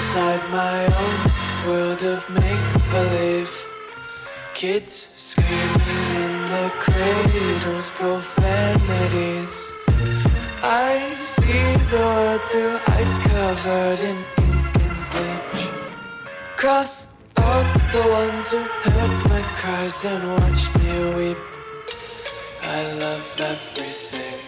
inside my own world of make-believe. Kids screaming in their cradles, profanities. I see the world through eyes covered in ink and bleach. Cross out the ones who heard my cries and watched me weep. I love everything.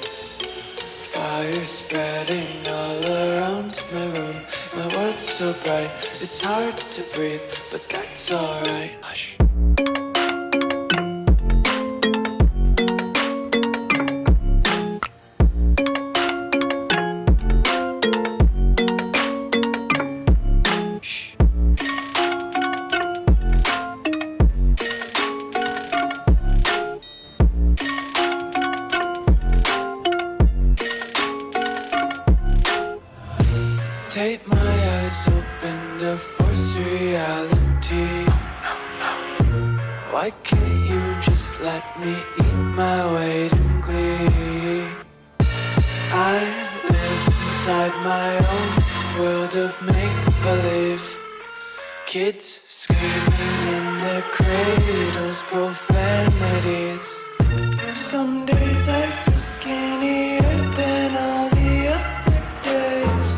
Fire spreading all around my room. My world's so bright, it's hard to breathe, but that's alright. Hush. Take my eyes open to force reality. Why can't you just let me eat my weight in glee? I live inside my own world of make-believe. Kids screaming in their cradles, profanities. Some days I feel skinnier than all the other days.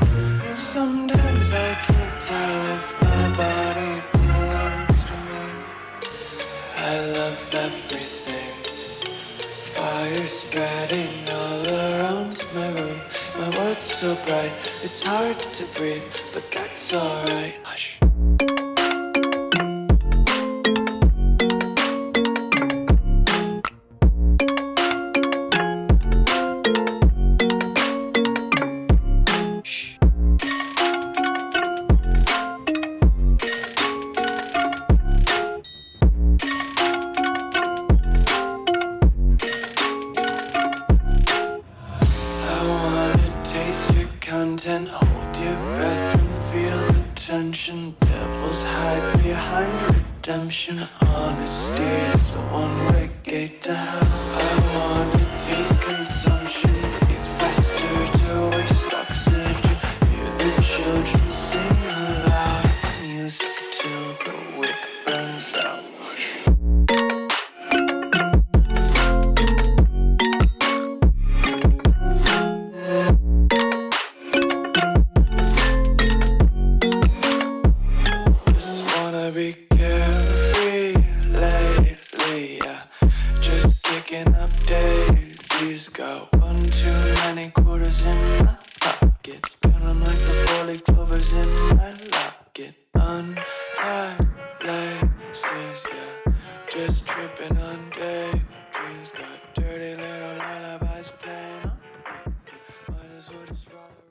Sometimes I can't tell if my body belongs to me. I love everything. Fire spreading all around my room. My world's so bright, it's hard to breathe, but that's alright. Hush. Content, hold your breath and feel the tension. Devils hide behind redemption. Honesty is a one-way gate to hell. I wanna taste consumption. Breathe faster to waste oxygen. Hear the children sing aloud. It's music till the wick burns out. Be carefree lately, yeah. Just picking up daisies. Got one too many quarters in my pockets. Count 'em like the four-leaf clovers in my locket. Untied laces, yeah. Just tripping on daydreams. Got dirty little lullabies playing on repeat. Might as well just roll around.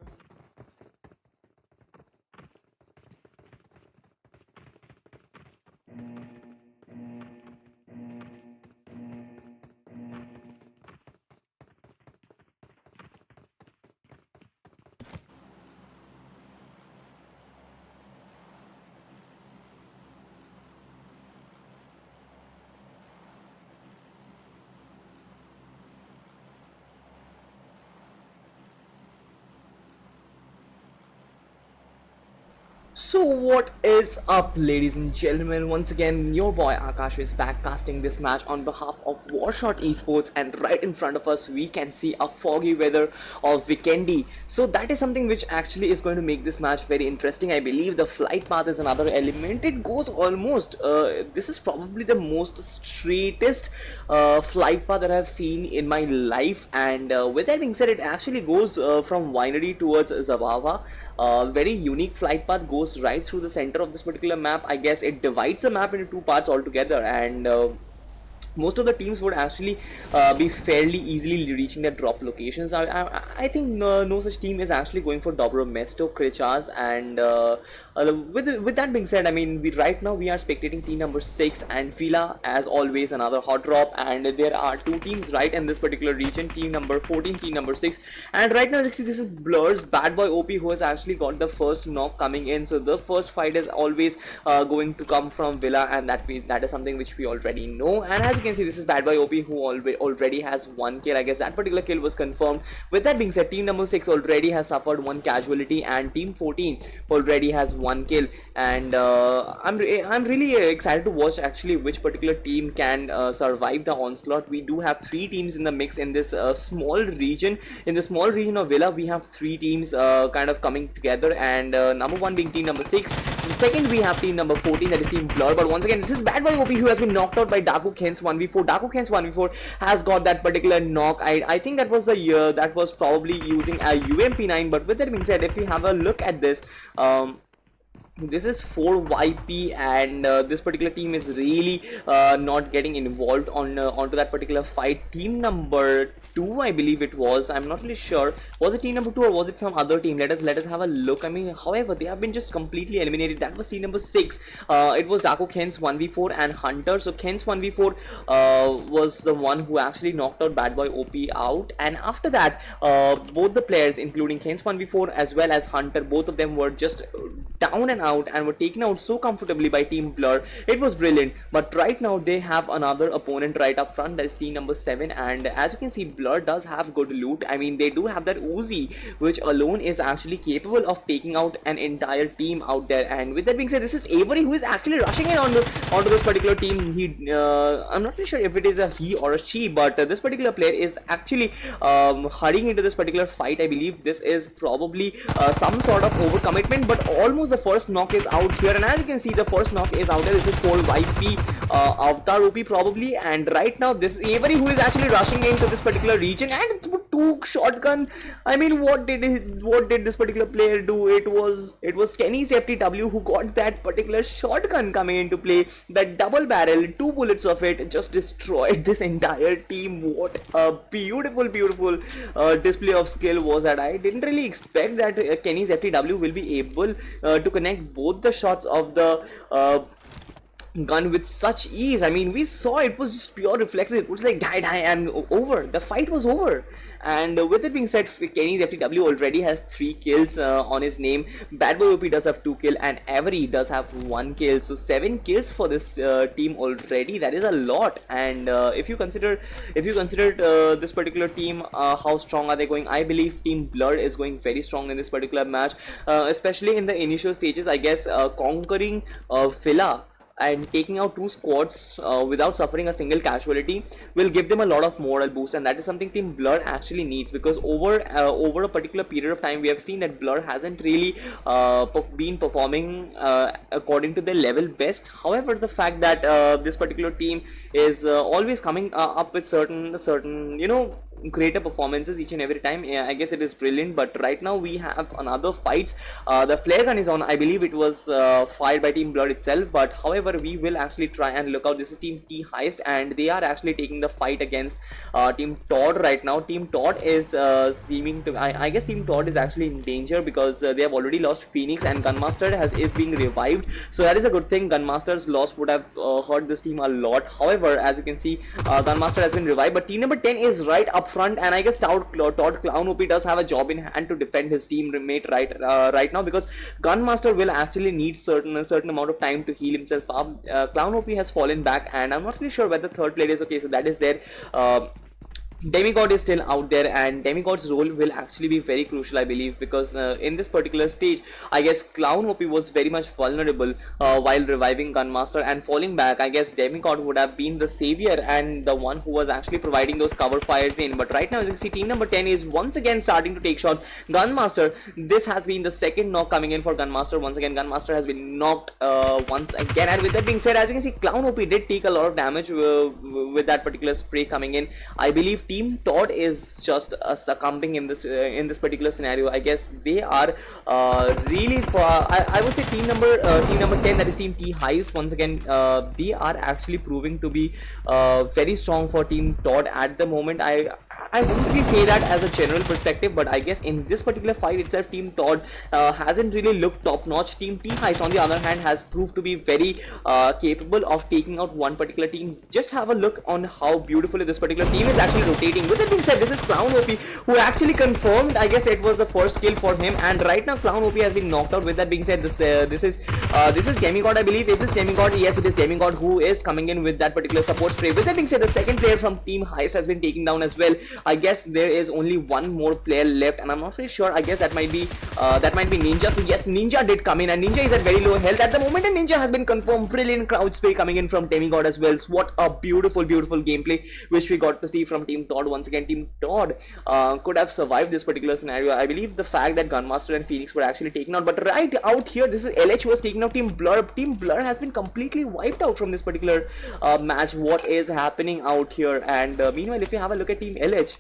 So what is up, ladies and gentlemen? Once again, your boy Akash is back casting this match on behalf of W4RSHOT Esports, and right in front of us we can see a foggy weather of weekendy. So that is something which actually is going to make this match very interesting. I believe the flight path is another element. It goes almost, this is probably the most straightest flight path that I have seen in my life, and with that being said, it actually goes from Winery towards Zabava. Very unique flight path, goes right through the center of this particular map. I guess it divides the map into two parts altogether, and most of the teams would actually be fairly easily reaching their drop locations. I think no such team is actually going for Dobro Mesto, Krichas, and with that being said, I mean, right now we are spectating team number 6 and Fila, as always, another hot drop, and there are two teams right in this particular region, team number 14, team number 6, and right now you see this is Blur's Bad Boy OP who has actually got the first knock coming in. So the first fight is always going to come from Villa, and that is something which we already know. And as you can see, this is Bad Boy OP who already has 1 kill. I guess that particular kill was confirmed. With that being said, team number 6 already has suffered 1 casualty, and team 14 already has 1 kill, and I'm really excited to watch actually which particular team can survive the onslaught. We do have 3 teams in the mix in this small region. In the small region of Villa, we have 3 teams kind of coming together, and number 1 being team number 6. Second, we have team number 14, that is team Blur. But once again, this is Bad Boy OP who has been knocked out by Daku Kens 1v4. Daku Kens 1v4 has got that particular knock. I think that was the year that was probably using a UMP9. But with that being said, if we have a look at this, this is 4YP, and this particular team is really not getting involved onto that particular fight. Team number 2, I believe it was. I'm not really sure. Was it team number 2 or was it some other team? Let us have a look. I mean, however, they have been just completely eliminated. That was team number 6. It was Daku Kens 1v4 and Hunter. So Kens 1v4 was the one who actually knocked out Bad Boy OP out, and after that, both the players, including Kens 1v4 as well as Hunter, both of them were just down and out and were taken out so comfortably by team Blur. It was brilliant. But right now they have another opponent right up front, that is team number 7, and as you can see, Blur does have good loot. I mean, they do have that Uzi, which alone is actually capable of taking out an entire team out there. And with that being said, this is Avery who is actually rushing in onto this particular team. I'm not really sure if it is a he or a she, but this particular player is actually hurrying into this particular fight. I believe this is probably some sort of overcommitment, but almost the first knock is out here, and as you can see, the first knock is out there. This is 4YP Avatar OP probably, and right now this is Avery who is actually rushing into this particular region and took shotgun. I mean, what did this particular player do? It was Kenny's FTW who got that particular shotgun coming into play. That double barrel, 2 bullets of it just destroyed this entire team. What a beautiful display of skill was that. I didn't really expect that Kenny's FTW will be able to connect both the shots of the gun with such ease. I mean, we saw it was just pure reflexes. It was like die and over. The fight was over. And with it being said, Kenny's FTW already has 3 kills on his name. Bad Boy OP does have 2 kills, and Avery does have 1 kill. So 7 kills for this team already. That is a lot. And if you consider this particular team, how strong are they going? I believe Team Blur is going very strong in this particular match, especially in the initial stages. I guess conquering Villa and taking out 2 squads without suffering a single casualty will give them a lot of moral boost, and that is something Team Blur actually needs, because over a particular period of time we have seen that Blur hasn't really been performing according to their level best. However, the fact that this particular team is always coming up with certain greater performances each and every time, I guess it is brilliant. But right now we have another fights. The flare gun is on. I believe it was fired by Team Blood itself, but however, we will actually try and look out. This is Team T Heist, and they are actually taking the fight against Team Todd right now. Team Todd is seeming to, I guess Team Todd is actually in danger, because they have already lost Phoenix, and Gunmaster is being revived, so that is a good thing. Gunmaster's loss would have hurt this team a lot. However, as you can see, Gunmaster has been revived, but team number 10 is right up front, and I guess Todd Clown OP does have a job in hand to defend his teammate right now, because Gunmaster will actually need a certain amount of time to heal himself up. Clown OP has fallen back, and I'm not really sure whether third player is okay, so that is there. Demigod is still out there, and Demigod's role will actually be very crucial, I believe, because in this particular stage, I guess Clown OP was very much vulnerable while reviving Gunmaster and falling back. I guess Demigod would have been the savior and the one who was actually providing those cover fires in. But right now, as you can see, team number 10 is once again starting to take shots. Gunmaster, this has been the second knock coming in for Gunmaster. Once again, Gunmaster has been knocked once again. And with that being said, as you can see, Clown OP did take a lot of damage with that particular spray coming in. I believe Team Todd is just succumbing in this particular scenario. I guess they are really I would say team number 10, that is Team T Heist. Once again, they are actually proving to be very strong for Team Todd at the moment. I wouldn't really say that as a general perspective, but I guess in this particular fight itself, Team Todd hasn't really looked top notch. Team T Heist, on the other hand, has proved to be very capable of taking out one particular team. Just have a look on how beautifully this particular team is actually rotating. With that being said, this is Clown OP who actually confirmed, I guess it was the first kill for him, and right now Clown OP has been knocked out. With that being said, this is Demigod, I believe. Is this Demigod? Yes, it is Demigod who is coming in with that particular support spray. With that being said, the second player from Team Heist has been taken down as well. I guess there is only one more player left, and I'm not really sure. I guess that might be Ninja. So yes, Ninja did come in, and Ninja is at very low health at the moment, and Ninja has been confirmed. Brilliant crowd spray coming in from Demigod as well. So what a beautiful gameplay which we got to see from Team Todd. Once again, Team Todd could have survived this particular scenario. I believe the fact that Gunmaster and Phoenix were actually taken out, but right out here, this is LH who was taking out Team Blur. Team Blur has been completely wiped out from this particular match. What is happening out here? And meanwhile, if you have a look at Team LH,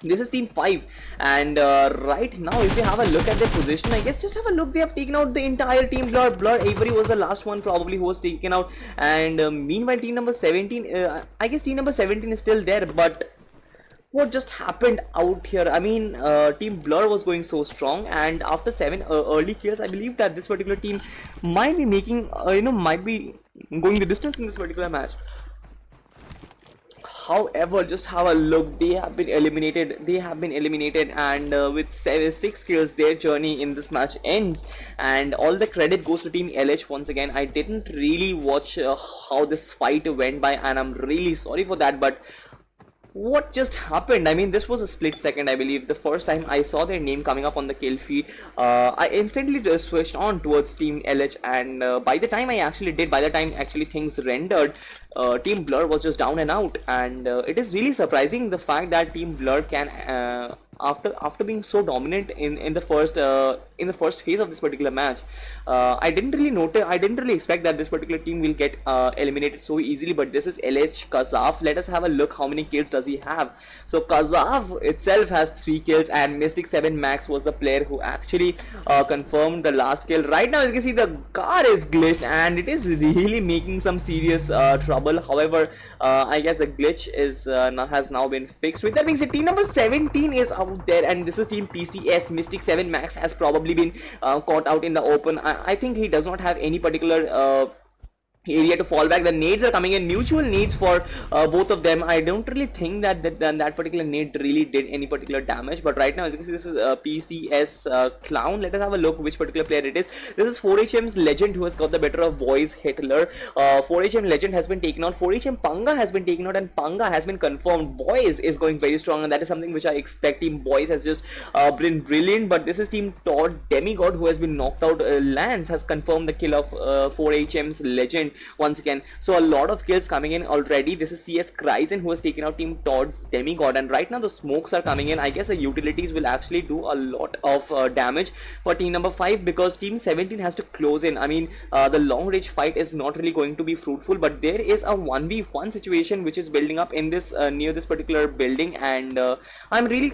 this is Team 5, and right now if you have a look at their position, I guess just have a look, they have taken out the entire Team Blur. Avery was the last one probably who was taken out, and meanwhile Team number 17, I guess Team number 17 is still there, but what just happened out here? I mean, Team Blur was going so strong, and after 7 early kills, I believe that this particular team might be making, might be going the distance in this particular match. However, just have a look, they have been eliminated, and with 6 kills, their journey in this match ends, and all the credit goes to Team LH once again. I didn't really watch how this fight went by, and I'm really sorry for that, but what just happened? I mean, this was a split second, I believe. The first time I saw their name coming up on the kill feed, I instantly just switched on towards Team LH, and by the time actually things rendered, Team Blur was just down and out, and it is really surprising the fact that Team Blur can after being so dominant in the first phase of this particular match. I didn't really expect that this particular team will get eliminated so easily, but this is LH Kazaf. Let us have a look how many kills does he have. So Kazaf itself has 3 kills, and Mystic 7 Max was the player who actually confirmed the last kill. Right now, as you can see, the car is glitched, and it is really making some serious trouble. However, I guess the glitch has now been fixed. With that being said, team number 17 is out there, and this is Team PCS. Mystic 7 Max has probably been caught out in the open. I think he does not have any particular area to fall back. The nades are coming in, mutual nades for both of them. I don't really think that particular nade really did any particular damage, but right now, as you can see, this is PCS Clown. Let us have a look which particular player it is. This is 4HM's Legend who has got the better of Boys Hitler. 4HM Legend has been taken out, 4HM Panga has been taken out, and Panga has been confirmed. Boys is going very strong, and that is something which I expect. Team Boys has just been brilliant, but this is Team Todd Demigod who has been knocked out. Lance has confirmed the kill of 4HM's Legend once again. So a lot of kills coming in already. This is CS Kryzen who has taken out Team Todd's Demigod, and right now the smokes are coming in. I guess the utilities will actually do a lot of damage for team number 5, because team 17 has to close in. I mean, the long range fight is not really going to be fruitful, but there is a 1v1 situation which is building up in this near this particular building, and I'm really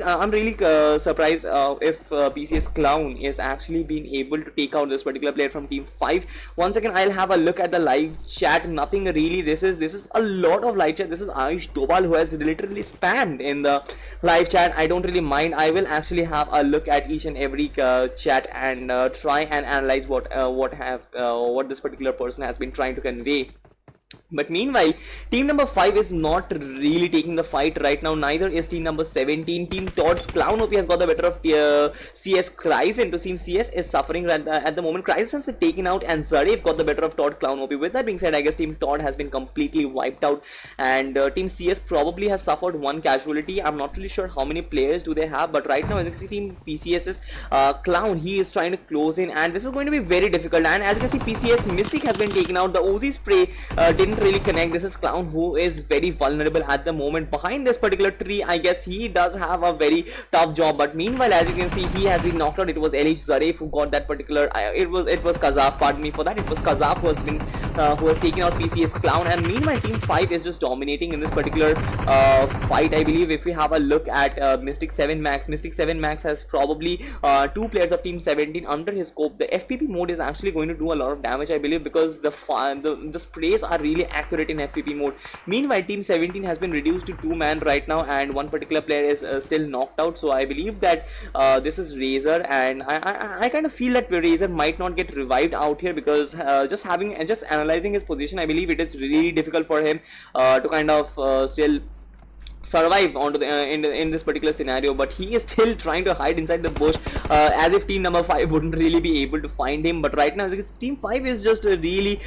surprised if PCS Clown is actually being able to take out this particular player from team 5. Once again, I'll have a look at the live chat. Nothing really. This is a lot of live chat. This is Ayush Dobal who has literally spammed in the live chat. I don't really mind. I will actually have a look at each and every chat and try and analyze what this particular person has been trying to convey. But meanwhile, team number 5 is not really taking the fight right now. Neither is team number 17. Team Todd's Clown OP has got the better of CS Kryzen. To seem CS is suffering at the moment. Kryzen has been taken out, and Zaref got the better of Todd Clown OP. With that being said, I guess team Todd has been completely wiped out, and team CS probably has suffered one casualty. I'm not really sure how many players do they have, but right now, as you can see, team PCS's Clown, he is trying to close in, and this is going to be very difficult. And as you can see, PCS Mystic has been taken out. The OZ spray didn't really connect. This is Clown who is very vulnerable at the moment behind this particular tree. I guess he does have a very tough job, but meanwhile, as you can see, he has been knocked out. It was LH Zaref who got that particular it was Kazaf, pardon me for that. It was Kazaf who has been who has taken out PCS Clown, and meanwhile team 5 is just dominating in this particular fight. I believe if we have a look at Mystic 7 Max, Mystic 7 Max has probably 2 players of team 17 under his scope. The FPP mode is actually going to do a lot of damage, I believe, because the sprays are really accurate in FPP mode. Meanwhile, team 17 has been reduced to 2-man right now, and one particular player is still knocked out. So I believe that this is Razor, and I kind of feel that Razor might not get revived out here, because just analyzing his position, I believe it is really difficult for him to kind of still survive onto the in this particular scenario, but he is still trying to hide inside the bush. as if team number 5 wouldn't really be able to find him. But right now, team 5 is just really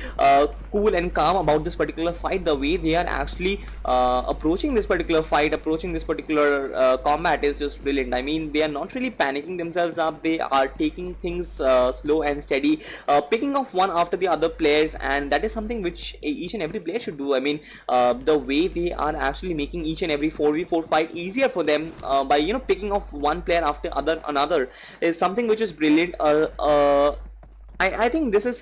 cool and calm about this particular fight. The way they are actually approaching this particular fight, approaching this particular combat is just brilliant. I mean, they are not really panicking themselves up. They are taking things slow and steady, picking off one after the other players, and that is something which each and every player should do. I mean, the way they are actually making each and every 4v4 fight easier for them by picking off one player after another is something which is brilliant. I think this is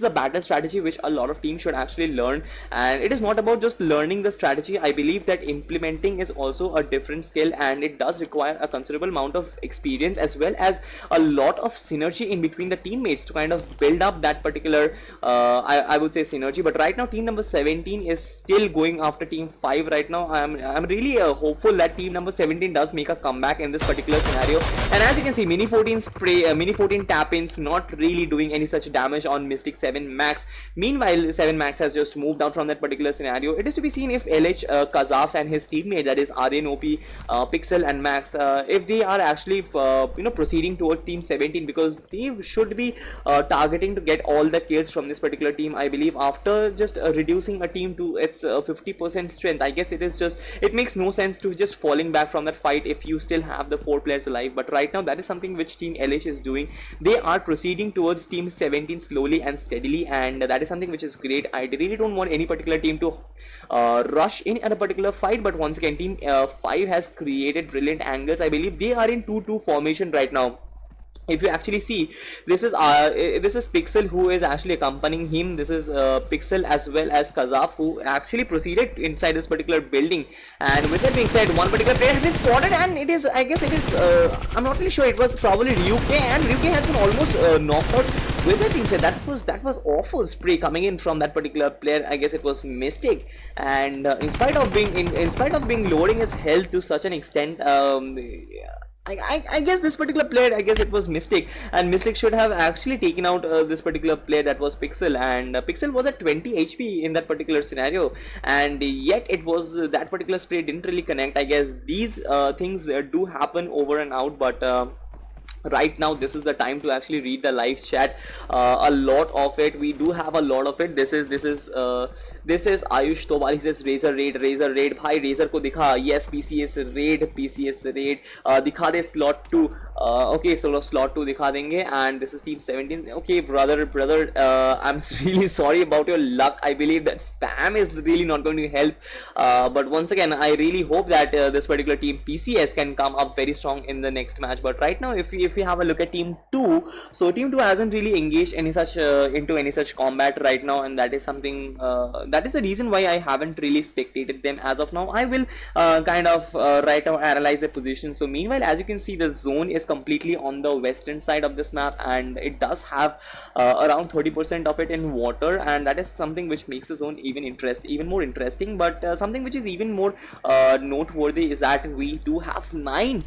a battle strategy which a lot of teams should actually learn, and it is not about just learning the strategy. I believe that implementing is also a different skill, and it does require a considerable amount of experience as well as a lot of synergy in between the teammates to kind of build up that particular I would say synergy. But right now team number 17 is still going after team 5 right now. I'm really hopeful that team number 17 does make a comeback in this particular scenario, and as you can see, mini 14 spray, mini 14 tap-ins not really doing any such damage on Mystic 7 Max. Meanwhile, 7 Max has just moved out from that particular scenario. It is to be seen if LH, Kazaf and his teammate, that is Aryan, OP, Pixel and Max, if they are actually proceeding towards team 17, because they should be targeting to get all the kills from this particular team. I believe after just reducing a team to its 50% strength, I guess it makes no sense to just falling back from that fight if you still have the 4 players alive. But right now that is something which team LH is doing. They are proceeding towards team 17 slowly and steadily, and that is something which is great. I really don't want any particular team to rush in at a particular fight, but once again team 5 has created brilliant angles. I believe they are in 2-2 formation right now. If you actually see, this is Pixel who is actually accompanying him. This is Pixel as well as Kazaf who actually proceeded inside this particular building. And with that being said, one particular player has been spotted, and it is, I guess it is, I'm not really sure, it was probably Ryuke, and Ryuke has been almost knocked out. With that being said, that was awful spray coming in from that particular player. I guess it was Mystic, and in spite of being lowering his health to such an extent, I guess this particular player, I guess it was Mystic, and Mystic should have actually taken out this particular player, that was Pixel, and Pixel was at 20 HP in that particular scenario, and yet it was that particular spray didn't really connect. I guess these things do happen over and out, but right now this is the time to actually read the live chat. A lot of it, we do have a lot of it. This is Ayush Tobal. He says Razor raid भाई Razor को दिखा. Yes, PCS raid दिखा दे slot 2. Okay, so slot 2 दिखा देंगे, and this is team 17. Okay, brother, I'm really sorry about your luck. I believe that spam is really not going to help, but once again I really hope that this particular team PCS can come up very strong in the next match. But right now, if we have a look at team 2, so team 2 hasn't really engaged into any such combat right now, and that is something that is the reason why I haven't really spectated them as of now. I will kind of right now analyze their position. So meanwhile, as you can see, the zone is completely on the western side of this map, and it does have around 30% of it in water, and that is something which makes the zone even more interesting. But something which is even more noteworthy is that we do have 9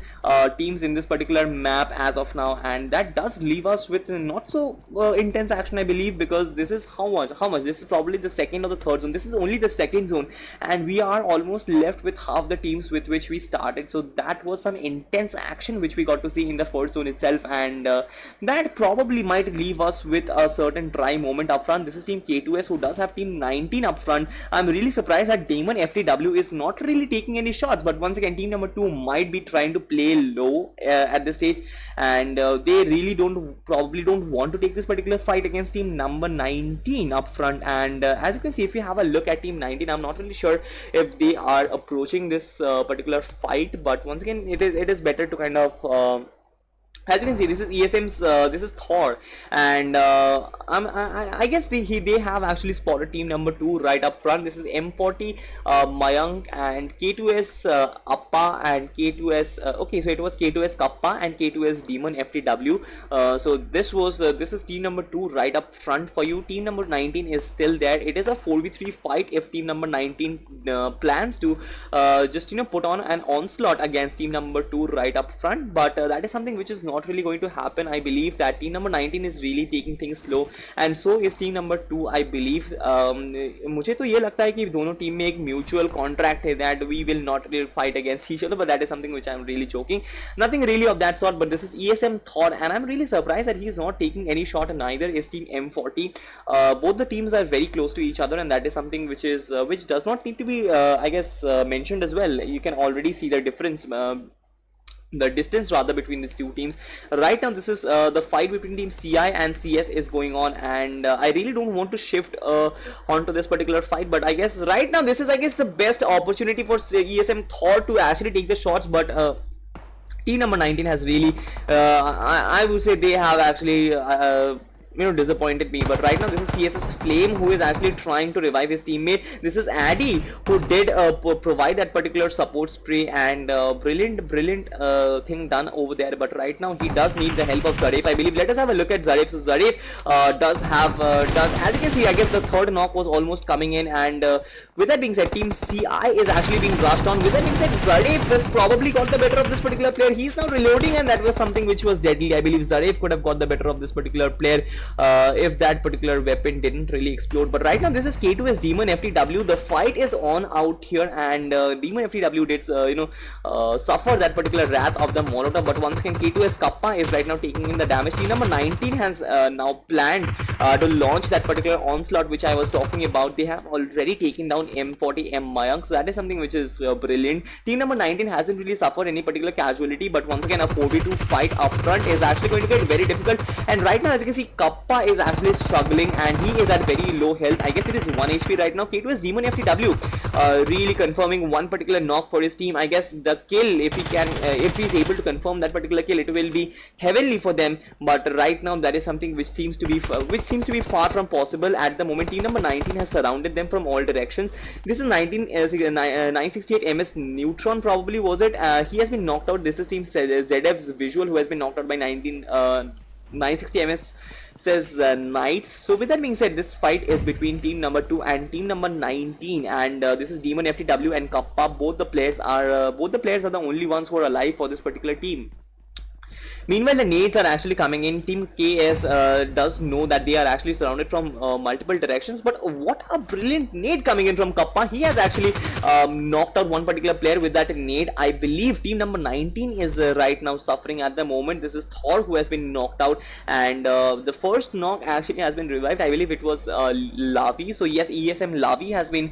teams in this particular map as of now, and that does leave us with not so intense action, I believe, because this is how much this is probably the second or the third zone. This is only the second zone, and we are almost left with half the teams with which we started. So that was some intense action which we got to see in the first zone itself, and that probably might leave us with a certain dry moment up front. This is team K2S who does have team 19 up front. I'm really surprised that Damon FTW is not really taking any shots, but once again team number 2 might be trying to play low at this stage, and they really probably don't want to take this particular fight against team number 19 up front. And as you can see, if you have a look at team 19, I'm not really sure if they are approaching this particular fight, but once again it is better to kind of as you can see, this is ESM's, this is Thor, and I guess they have actually spotted team number 2 right up front. This is M40, Mayank, and K2S Appa, and K2S. Okay, so it was K2S Kappa and K2S Demon FTW. So this is team number 2 right up front for you. Team number 19 is still there. It is a 4v3 fight if team number 19 plans to just put on an onslaught against team number 2 right up front, but that is something which is not not really going to happen. I believe that team number 19 is really taking things slow, and so is team number 2, I believe. मुझे तो ये लगता है कि दोनों team में एक mutual contract है that we will not really fight against each other, but that is something which I'm really joking. Nothing really of that sort, but this is ESM Thor, and I'm really surprised that he's not taking any shot, and neither is team M40. Both the teams are very close to each other, and that is something which is which does not need to be I guess mentioned as well. You can already see the difference, the distance rather, between these two teams. Right now this is the fight between team CI and CS is going on, and I really don't want to shift onto this particular fight, but I guess right now this is, I guess, the best opportunity for ESM Thor to actually take the shots, but team number 19 has really I would say they have actually disappointed me. But right now this is CS's Flame who is actually trying to revive his teammate. This is Addy who did provide that particular support spray, and brilliant thing done over there. But right now he does need the help of Zarif, I believe. Let us have a look at Zarif. So Zarif does as you can see, I guess the third knock was almost coming in, and with that being said, team CI is actually being rushed on. With that being said, Zarif has probably got the better of this particular player. He's now reloading, and that was something which was deadly. I believe Zarif could have got the better of this particular player if that particular weapon didn't really explode. But right now this is K2S Demon FTW. The fight is on out here, and Demon FTW did suffer that particular wrath of the Molotov. But once again, K2S Kappa is right now taking in the damage. Team number 19 has now planned to launch that particular onslaught which I was talking about. They have already taken down M40 M Mayank, so that is something which is brilliant. Team number 19 hasn't really suffered any particular casualty, but once again a 4v2 fight up front is actually going to get very difficult. And right now, as you can see, Kappa is actually struggling, and he is at very low health. I guess it is 1 HP right now. K2S Demon FTW really confirming one particular knock for his team. I guess the kill, if he's able to confirm that particular kill, it will be heavenly for them. But right now that is something which seems to be far from possible at the moment. Team number 19 has surrounded them from all directions. This is 968 MS Neutron, probably was it. He has been knocked out. This is team ZF's Visual who has been knocked out by 960 MS says Knights. So with that being said, this fight is between team number 2 and team number 19, and this is Demon FTW and Kappa. Both the players are the only ones who are alive for this particular team. Meanwhile, the nades are actually coming in. Team KS does know that they are actually surrounded from multiple directions, but what a brilliant nade coming in from Kappa. He has actually knocked out one particular player with that nade. I believe team number 19 is right now suffering at the moment. This is Thor who has been knocked out, and the first knock actually has been revived. I believe it was Lavi. So yes, ESM Lavi has been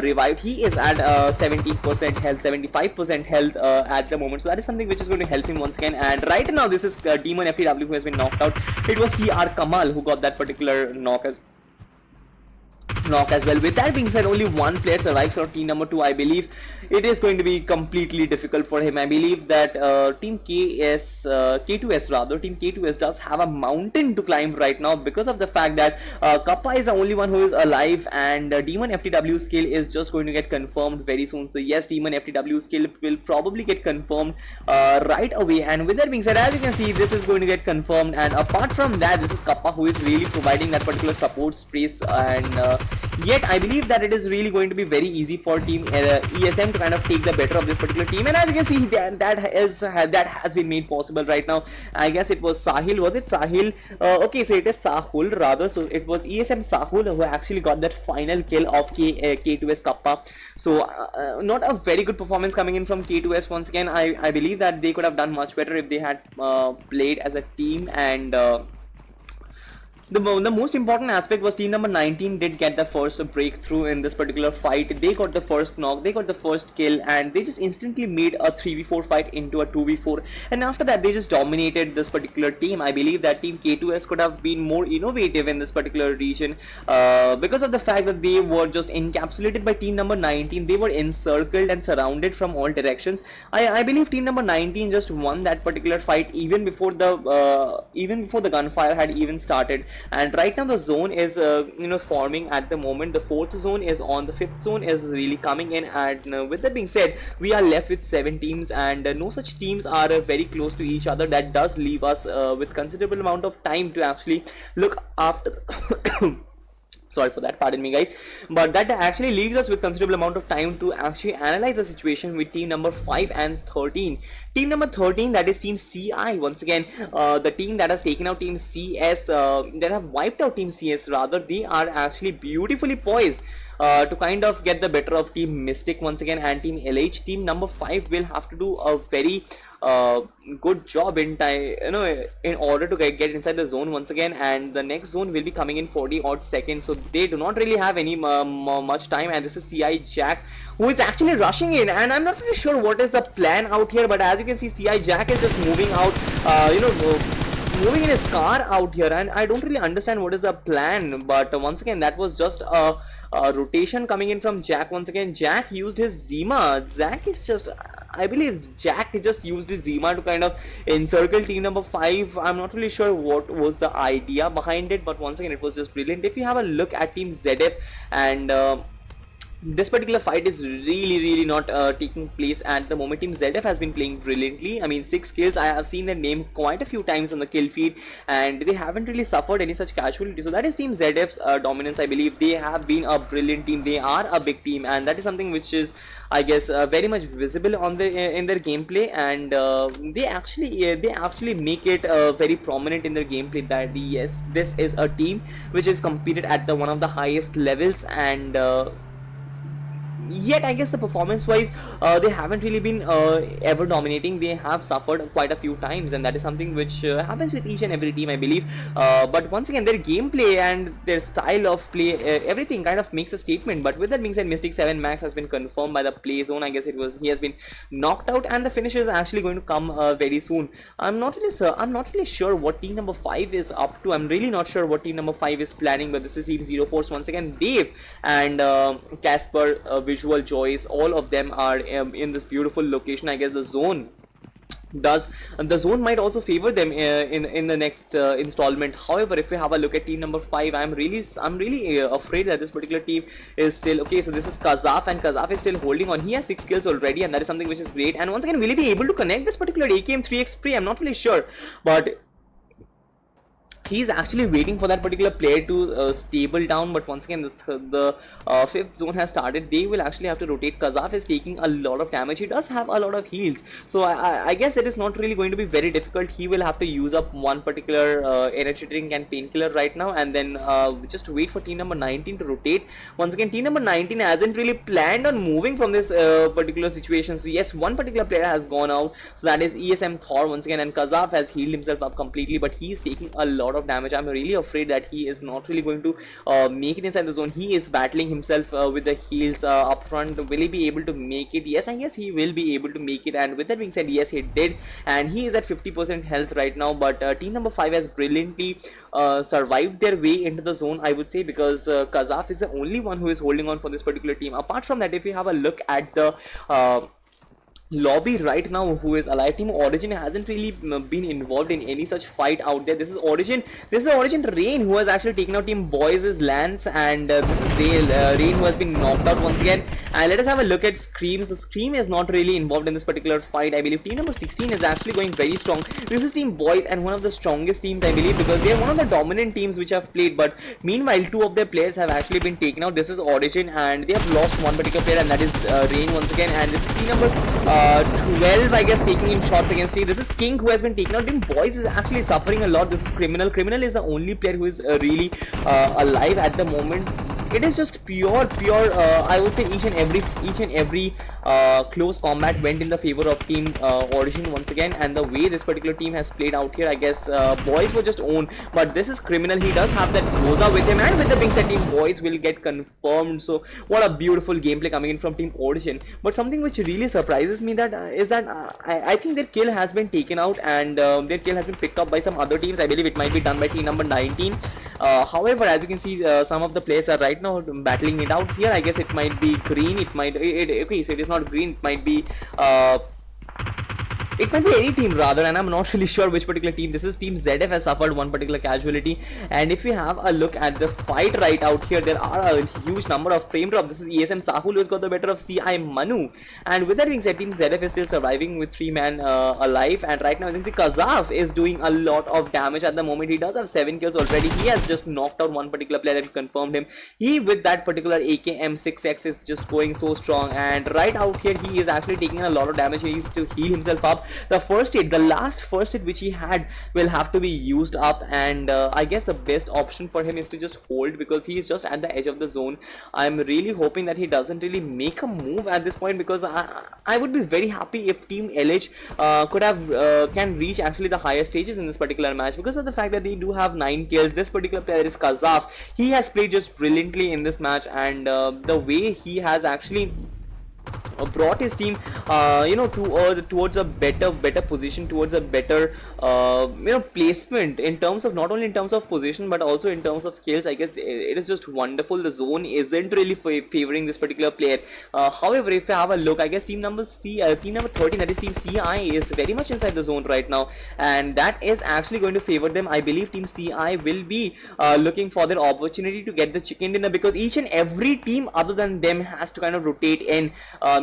revived. He is at 70% health, 75% health at the moment. So that is something which is going to help him once again. And right now this is Demon FTW who has been knocked out. It was CR Kamal who got that particular knock as well. With that being said, only one player survives for team number 2. I believe it is going to be completely difficult for him. I believe that team K2S does have a mountain to climb right now, because of the fact that Kappa is the only one who is alive, and Demon FTW's skill is just going to get confirmed very soon. So yes, Demon FTW's skill will probably get confirmed right away. And with that being said, as you can see, this is going to get confirmed. And apart from that, this is Kappa who is really providing that particular support space, and yet I believe that it is really going to be very easy for team ESM to kind of take the better of this particular team. And as you can see, that has been made possible right now. I guess it was Sahil. Was it Sahil? Okay, so it is Sahul rather. So it was ESM Sahul who actually got that final kill of K2S Kappa. So not a very good performance coming in from K2S once again. I believe that they could have done much better if they had played as a team. And the most important aspect was team number 19 did get the first breakthrough in this particular fight. They got the first knock, they got the first kill, and they just instantly made a 3v4 fight into a 2v4. And after that, they just dominated this particular team. I believe that team K2S could have been more innovative in this particular region because of the fact that they were just encapsulated by team number 19. They were encircled and surrounded from all directions. I believe team number 19 just won that particular fight even before the gunfire had even started. And right now the zone is forming at the moment. The 4th zone is on, the 5th zone is really coming in, and with that being said, we are left with 7 teams, and no such teams are very close to each other. That does leave us with considerable amount of time to actually look after Sorry for that, pardon me guys, but that actually leaves us with considerable amount of time to actually analyze the situation with team number 5 and 13. Team number 13, that is team CI. Once again, the team that has taken out team CS, that have wiped out team CS rather, they are actually beautifully poised to kind of get the better of team Mystic once again, and team LH. Team number 5 will have to do a very good job in time, in order to get inside the zone once again, and the next zone will be coming in 40 odd seconds, so they do not really have any much time. And this is CI Jack who is actually rushing in, and I'm not really sure what is the plan out here, but as you can see, CI Jack is just moving out, moving in his car out here, and I don't really understand what is the plan. But once again, that was just a rotation coming in from Jack. Once again, Jack used his Zima. I believe Jack just used his Zima to kind of encircle team number 5. I'm not really sure what was the idea behind it, but once again, it was just brilliant. If you have a look at team ZF, and this particular fight is really not taking place at the moment. Team ZF has been playing brilliantly. I mean, 6 kills. I have seen their name quite a few times on the kill feed, and they haven't really suffered any such casualty. So that is Team ZF's dominance. I believe they have been a brilliant team. They are a big team, and that is something which is, I guess, very much visible on in their gameplay, and they actually make it very prominent in their gameplay that yes, this is a team which is competed at the one of the highest levels, and yet I guess the performance wise they haven't really been ever dominating. They have suffered quite a few times, and that is something which happens with each and every team, I believe. But once again, their gameplay and their style of play, everything kind of makes a statement. But with that being said, Mystic 7 Max has been confirmed by the play zone. I guess he has been knocked out, and the finish is actually going to come very soon. I'm not really sure what team number 5 is up to. I'm really not sure what team number 5 is planning, but this is team 04's once again. Dave and Casper, Visual Joyce, all of them are in this beautiful location. I guess the zone might also favor them in the next installment. However, if we have a look at team number 5, I'm really afraid that this particular team is still okay. So this is Kazaf, and Kazaf is still holding on. He has 6 kills already, and that is something which is great. And once again, will he be able to connect this particular AKM 3x spray? I'm not really sure, but he's actually waiting for that particular player to stable down. But once again, the 5th zone has started. They will actually have to rotate. Kazaf is taking a lot of damage. He does have a lot of heals, so I guess it is not really going to be very difficult. He will have to use up one particular energy drink and painkiller right now, and then just wait for team number 19 to rotate. Once again, team number 19 hasn't really planned on moving from this particular situation. So yes, one particular player has gone out, so that is ESM Thor once again, and Kazaf has healed himself up completely, but he is taking a lot of damage. I'm really afraid that he is not really going to make it inside the zone. He is battling himself with the heals up front. Will he be able to make it? Yes, I guess he will be able to make it, and with that being said, yes, he did, and he is at 50% health right now. But team number 5 has brilliantly survived their way into the zone, I would say, because Kazaf is the only one who is holding on for this particular team. Apart from that, if you have a look at the lobby right now, who is alive, team Origin hasn't really been involved in any such fight out there. This is Origin Rain, who has actually taken out team Boys' Lance, and this is Rain, who has been knocked out once again. And let us have a look at Scream. So Scream is not really involved in this particular fight. I believe team number 16 is actually going very strong. This is team Boys, and one of the strongest teams, I believe, because they are one of the dominant teams which have played. But meanwhile, 2 of their players have actually been taken out. This is Origin, and they have lost one particular player, and that is Rain once again. And this is team number 12, I guess, taking in shots against This is King, who has been taken out. Team Boys is actually suffering a lot. This is Criminal. Criminal is the only player who is really alive at the moment. It is just pure I would say each and every close combat went in the favor of team Origin once again, and the way this particular team has played out here, I guess Boys were just owned. But this is Criminal. He does have that Rosa with him, and with the being said, team Boys will get confirmed. So what a beautiful gameplay coming in from team Origin. But something which really surprises me is that I think their kill has been taken out, and their kill has been picked up by some other teams. I believe it might be done by team number 19. However, as you can see, some of the players are right now battling it out here. I guess it might be green. Okay, so it is not green. It might be it might be any team rather, and I'm not really sure which particular team this is. Team ZF has suffered one particular casualty, and if we have a look at the fight right out here, there are a huge number of frame drop. This is ESM Sahul who has got the better of CI Manu, and with that being said, Team ZF is still surviving with 3 man alive, and right now you can see Kazaf is doing a lot of damage at the moment. He does have 7 kills already. He has just knocked out one particular player and confirmed him. He with that particular AKM6X is just going so strong, and right out here he is actually taking a lot of damage. He needs to heal himself up. The first hit, the last first hit which he had will have to be used up, and I guess the best option for him is to just hold, because he is just at the edge of the zone. I'm really hoping that he doesn't really make a move at this point, because I would be very happy if Team LH can reach actually the higher stages in this particular match, because of the fact that they do have 9 kills. This particular player is Kazaf. He has played just brilliantly in this match, and the way he has actually brought his team towards a better position, towards a better placement in terms of, not only in terms of position but also in terms of kills. I guess it is just wonderful. The zone isn't really favoring this particular player. However, if you have a look, I guess team number 13, that is Team CI, is very much inside the zone right now, and that is actually going to favor them. I believe Team CI will be looking for their opportunity to get the chicken dinner, because each and every team other than them has to kind of rotate in.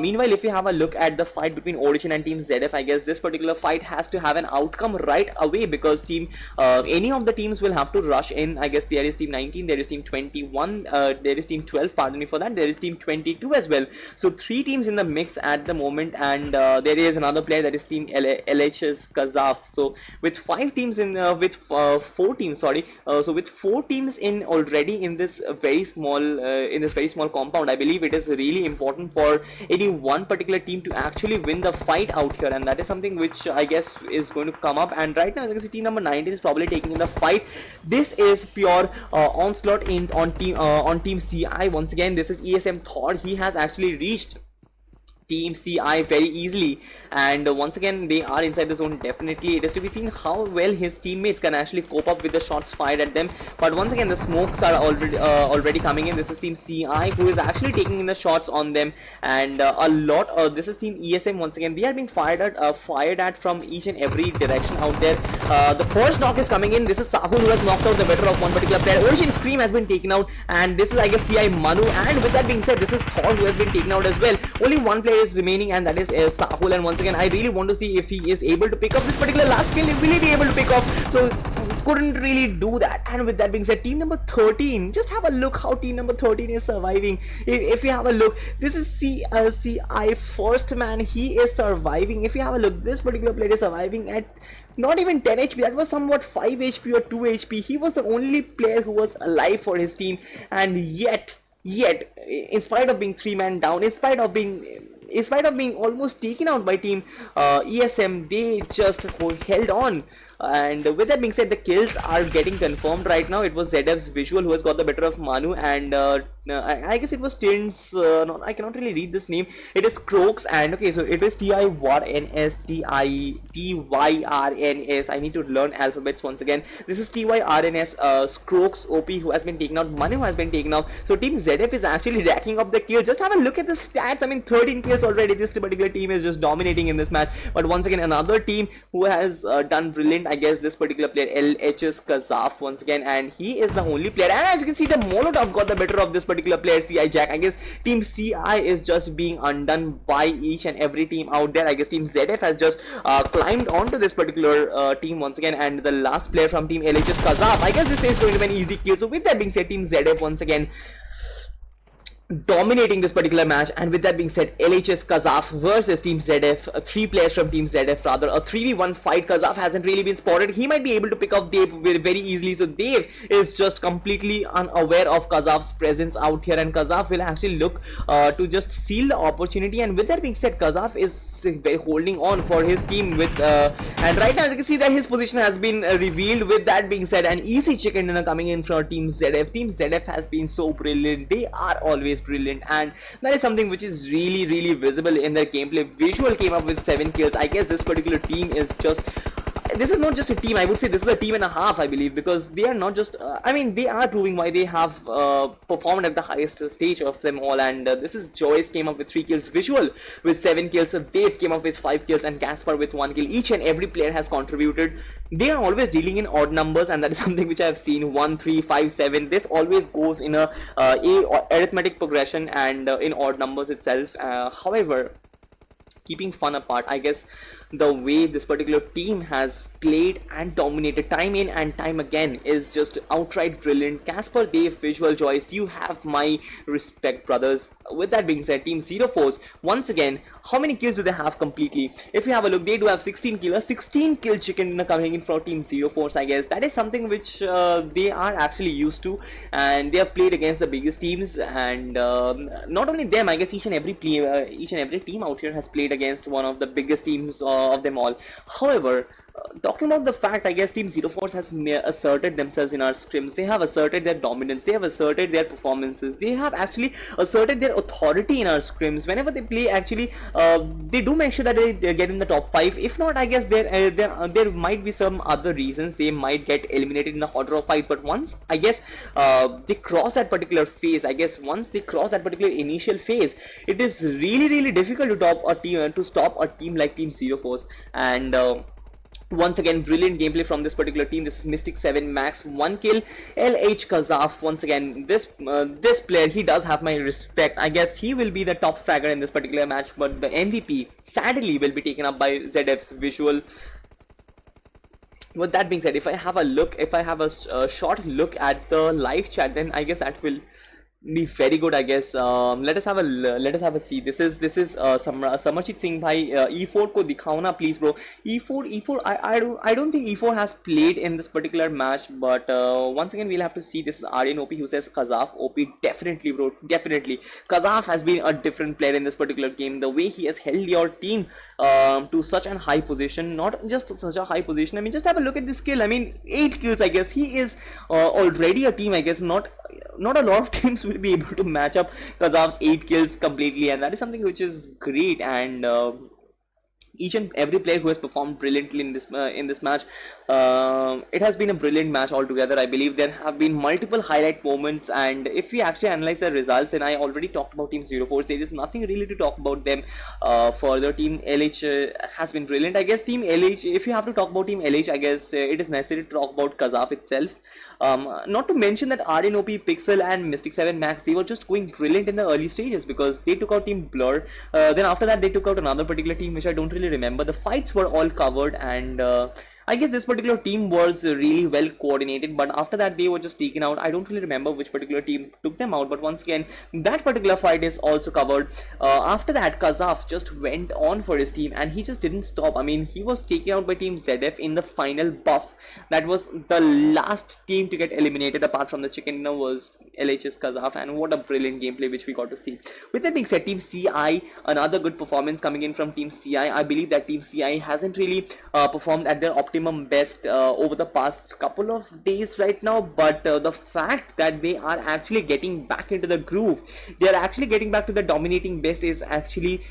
Meanwhile, if you have a look at the fight between Origin and Team ZF, I guess this particular fight has to have an outcome right away, because any of the teams will have to rush in. I guess there is Team 19, there is Team 21, there is Team 12, pardon me for that, there is Team 22 as well. So 3 teams in the mix at the moment, and there is another player, that is Team LH's Kazaf. So with 5 teams in, with 4 teams, sorry, so with 4 teams in already in this very small compound, I believe it is really important for any one particular team to actually win the fight out here, and that is something which I guess is going to come up. And right now you can see team number 19 is probably taking in the fight. This is pure onslaught on team CI. Once again, this is ESM Thor. He has actually reached Team CI very easily, and once again they are inside the zone. Definitely it is to be seen how well his teammates can actually cope up with the shots fired at them, but once again the smokes are already coming in. This is Team CI who is actually taking in the shots on them, and this is Team ESM. Once again they are being fired at from each and every direction out there. The first knock is coming in. This is Sahul who has knocked out the better of one particular player. Origin Scream has been taken out, and this is, I guess, CI Manu, and with that being said, this is Thor who has been taken out as well. Only one player is remaining, and that is Sahul, and once again I really want to see if he is able to pick up this particular last kill. Will he be able to pick up? So couldn't really do that. And with that being said, team number 13, just have a look how team number 13 is surviving. If you have a look, this is CI first man. He is surviving. If you have a look, this particular player is surviving at not even 10 HP. That was somewhat 5 HP or 2 HP. He was the only player who was alive for his team, and yet in spite of being 3-man down, in spite of being almost taken out by Team ESM, they just held on. And with that being said, the kills are getting confirmed right now. It was ZF's Visual who has got the better of Manu, and I guess it was Tins, I cannot really read this name. It is Croaks, and okay, so it is TYRNS. I need to learn alphabets once again. This is TYRNS, Croaks OP who has been taken out. Manu has been taken out. So Team ZF is actually racking up the kills. Just have a look at the stats. I mean, 13 kills already. This particular team is just dominating in this match. But once again, another team who has done brilliant, I guess, this particular player, LH's Kazaf, once again, and he is the only player. And as you can see, the Molotov got the better of this particular player, CI Jack. I guess Team CI is just being undone by each and every team out there. I guess Team ZF has just climbed onto this particular team once again, and the last player from Team LH's Kazaf. I guess this is going to be an easy kill. So with that being said, Team ZF once again dominating this particular match. And with that being said, LHS Kazaf versus Team ZF, 3 players from Team ZF, rather a 3v1 fight. Kazaf hasn't really been spotted. He might be able to pick up Dave very easily, so Dave is just completely unaware of Kazaf's presence out here, and Kazaf will actually look to just seal the opportunity. And with that being said, Kazaf is holding on for his team with and right now you can see that his position has been revealed. With that being said, an easy chicken dinner coming in for Team ZF. Team ZF has been so brilliant. They are always brilliant, and that is something which is really visible in their gameplay. Visual came up with 7 kills. I guess this particular team is just this is not just a team, I would say this is a team and a half, I believe, because they are not just I mean, they are proving why they have performed at the highest stage of them all. And this is Joyce came up with 3 kills, Visual with 7 kills, Dave came up with 5 kills, and Gaspar with 1 kill. Each and every player has contributed. They are always dealing in odd numbers, and that is something which I have seen. 1 3 5 7, this always goes in a arithmetic progression and in odd numbers itself. However, keeping fun apart, I guess the way this particular team has played and dominated time in and time again is just outright brilliant. Casper, Dave, Visual, Joyce, you have my respect, brothers. With that being said, Team Zero Force, once again, how many kills do they have completely? If you have a look, they do have 16 kills, 16 kill chicken coming in from Team Zero Force. I guess that is something which they are actually used to, and they have played against the biggest teams. And not only them, I guess each and every team out here has played against one of the biggest teams of them all. However, talking about the fact, I guess Team Zero Force has asserted themselves in our scrims. They have asserted their dominance. They have asserted their performances. They have actually asserted their authority in our scrims. Whenever they play, actually, they do make sure that they get in the top 5. If not, I guess there might be some other reasons they might get eliminated in the hot draw fights. But once, I guess, they cross that particular phase, I guess once they cross that particular initial phase, it is really difficult to stop a team like Team Zero Force. And once again, brilliant gameplay from this particular team. This is Mystic 7 Max, 1 kill. LH Kazaf, once again, this player, he does have my respect. I guess he will be the top fragger in this particular match, but the MVP sadly will be taken up by ZF's Visual. With that being said, if I have a short look at the live chat, then I guess that will be very good. I guess let us have a see. This is Samarjit Singh bhai, E4 ko dikhao na please, bro. E4 I don't think E4 has played in this particular match, but once again we'll have to see. This is Aryan OP who says Kazaf OP. Definitely, bro, definitely Kazaf has been a different player in this particular game. The way he has held your team to such a high position, not just such a high position, I mean, just have a look at this skill. I mean, 8 kills. I guess he is already a team. I guess not a lot of teams will be able to match up Kazaf's 8 kills completely, and that is something which is great. And each and every player who has performed brilliantly in this match, it has been a brilliant match altogether. I believe there have been multiple highlight moments, and if we actually analyze the results, and I already talked about Team Zero Force, there is nothing really to talk about them. Further, Team LH has been brilliant. I guess Team LH, if you have to talk about Team LH, I guess it is necessary to talk about Kazaf itself. Not to mention that RNOP, Pixel and Mystic 7 Max, they were just going brilliant in the early stages because they took out Team Blur. Then after that they took out another particular team which I don't really remember. The fights were all covered, and I guess this particular team was really well coordinated, but after that they were just taken out. I don't really remember which particular team took them out, but once again that particular fight is also covered. After that, Kazaf just went on for his team and he just didn't stop. I mean, he was taken out by Team ZF in the final buff. That was the last team to get eliminated apart from the chicken dinner was LH's Kazaf, and what a brilliant gameplay which we got to see. With that being said, Team CI, another good performance coming in from Team CI. I believe that Team CI hasn't really performed at their optimum best over the past couple of days right now, but the fact that they are actually getting back into the groove, they are actually getting back to the dominating best is actually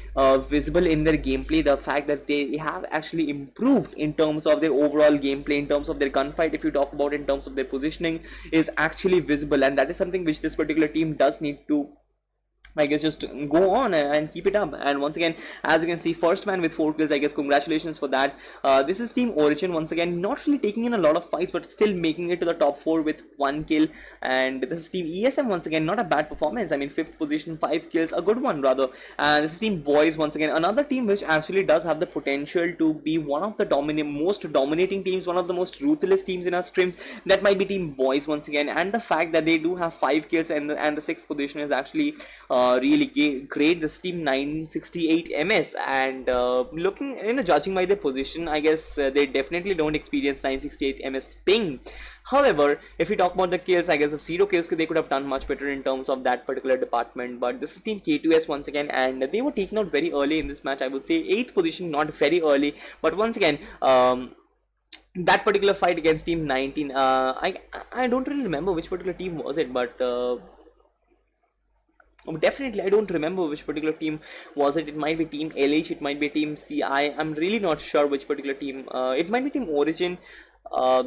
visible in their gameplay. The fact that they have actually improved in terms of their overall gameplay, in terms of their gunfight, if you talk about in terms of their positioning, is actually visible, and that is something which this particular team does need to, I guess, just go on and keep it up. And once again, as you can see, first man with 4 kills, I guess congratulations for that. This is Team Origin, once again, not really taking in a lot of fights, but still making it to the top 4 with 1 kill. And this is Team ESM, once again, not a bad performance. I mean, 5th position, 5 kills, a good one rather. And this is Team Boys, once again, another team which actually does have the potential to be one of the most dominating teams, one of the most ruthless teams in our streams. That might be Team Boys, once again. And the fact that they do have 5 kills and the 6th position is actually really great. This Team 968 MS, and looking, judging by their position, I guess they definitely don't experience 968 MS ping. However, if we talk about the kills, I guess the 0 kills, they could have done much better in terms of that particular department. But this is Team K2S, once again, and they were taken out very early in this match. I would say 8th position, not very early, but once again, that particular fight against Team 19, I don't really remember which particular team was it, but Definitely, I don't remember which particular team was it. It might be Team LH, it might be Team CI. I'm really not sure which particular team. It might be Team Origin, uh,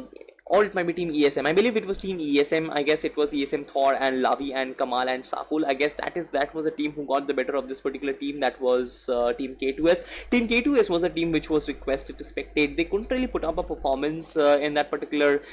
or it might be Team ESM. I believe it was Team ESM. I guess it was ESM Thor and Lavi and Kamal and Sakul. I guess that was a team who got the better of this particular team. That was Team K2S. Team K2S was a team which was requested to spectate. They couldn't really put up a performance in that particular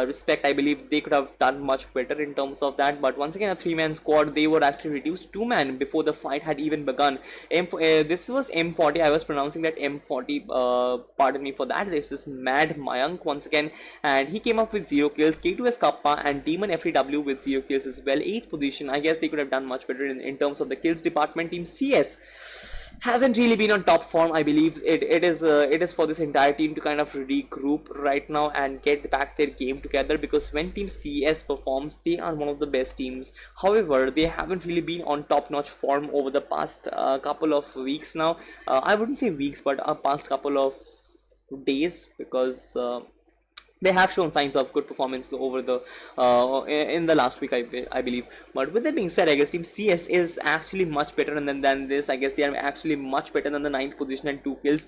respect. I believe they could have done much better in terms of that. But once again, a three-man squad, they were actually reduced two-man before the fight had even begun. This was M40. I was pronouncing that M40. Pardon me for that. This is Mad Mayank once again, and he came up with 0 kills. K2S Kappa and Demon FTW with 0 kills as well. 8th position. I guess they could have done much better in terms of the kills department. Team CS hasn't really been on top form. I believe it is for this entire team to kind of regroup right now and get back their game together, because when Team CS performs, they are one of the best teams. However, they haven't really been on top-notch form over the past couple of weeks now. I wouldn't say weeks, but past couple of days, because they have shown signs of good performance over the in the last week, I believe. But with that being said, I guess Team CS is actually much better than this. I guess they are actually much better than the 9th position and 2 kills.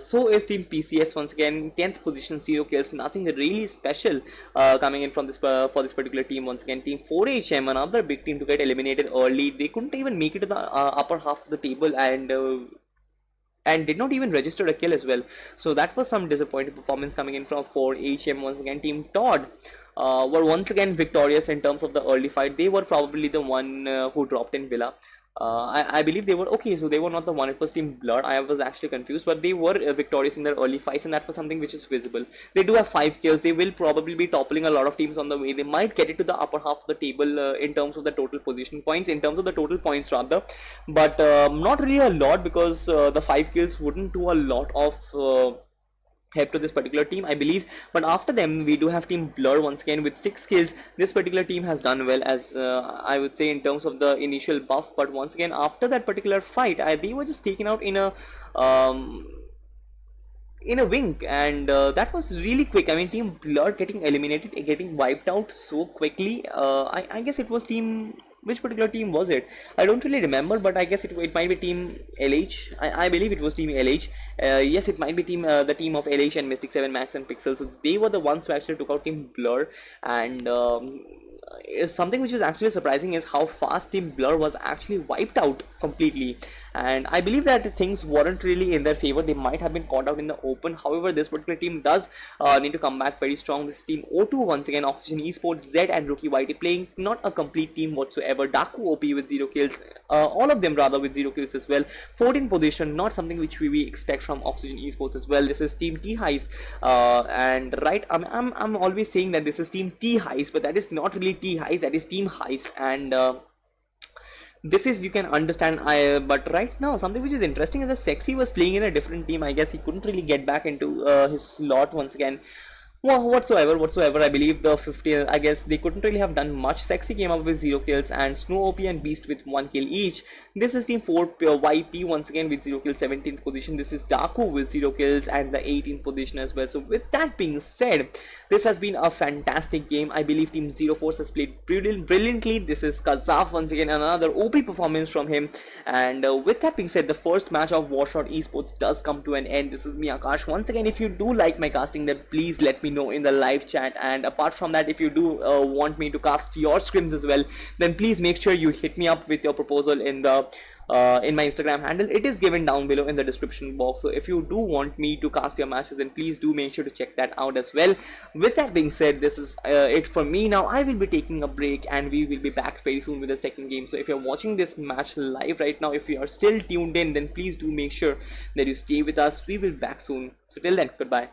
So is Team PCS once again, 10th position, 0 kills. Nothing really special coming in from this for this particular team. Once again, Team 4HM, another big team to get eliminated early. They couldn't even make it to the upper half of the table, and did not even register a kill as well. So that was some disappointing performance coming in from 4HM. Once again, Team Todd were once again victorious in terms of the early fight. They were probably the one who dropped in Villa. I believe they were okay, so they were not the one. It was Team Blood. I was actually confused, but they were victorious in their early fights, and that was something which is visible. They do have 5 kills. They will probably be toppling a lot of teams on the way. They might get it to the upper half of the table in terms of the total position points, in terms of the total points rather, but not really a lot, because the 5 kills wouldn't do a lot of help to this particular team, I believe. But after them, we do have Team Blur once again with 6 kills. This particular team has done well, as I would say, in terms of the initial buff. But once again, after that particular fight, they were just taken out um, in a wink, and that was really quick. I mean, Team Blur getting eliminated, getting wiped out so quickly. I guess it was Team, which particular team was it? I don't really remember, but I guess it might be Team LH. I believe it was Team LH. Yes, it might be the team of LH and Mystic 7 Max and Pixel. So they were the ones who actually took out Team Blur, and something which is actually surprising is how fast Team Blur was actually wiped out completely. And I believe that things weren't really in their favor. They might have been caught out in the open. However, this particular team does need to come back very strong. This Team O2 once again, Oxygen Esports, Z and Rookie Whitey playing not a complete team whatsoever. Daku OP with 0 kills, all of them rather with 0 kills as well. 14th position, not something which we expect from Oxygen Esports as well. This is Team T Heist, and right, I'm always saying that this is Team T Heist, but that is not really T Heist, that is Team Heist. And this is, you can understand. But right now, something which is interesting is that Sexy was playing in a different team. I guess he couldn't really get back into his slot once again. Well, whatsoever. I believe the 50, I guess they couldn't really have done much. Sexy came up with 0 kills, and Snow OP and Beast with 1 kill each. This is Team 4 YP once again with 0 kills, 17th position. This is Daku with 0 kills and the 18th position as well. So with that being said, this has been a fantastic game. I believe Team Zero Force has played brilliantly. This is Kazaf once again, another OP performance from him. And with that being said, the first match of W4RSHOT Esports does come to an end. This is me, Akash. Once again, if you do like my casting, then please let me know in the live chat. And apart from that, if you do want me to cast your scrims as well, then please make sure you hit me up with your proposal in my Instagram handle. It is given down below in the description box. So if you do want me to cast your matches, then please do make sure to check that out as well. With that being said, this is it for me now. I will be taking a break, and we will be back very soon with the second game. So if you're watching this match live right now, if you are still tuned in, then please do make sure that you stay with us. We will be back soon. So till then, goodbye.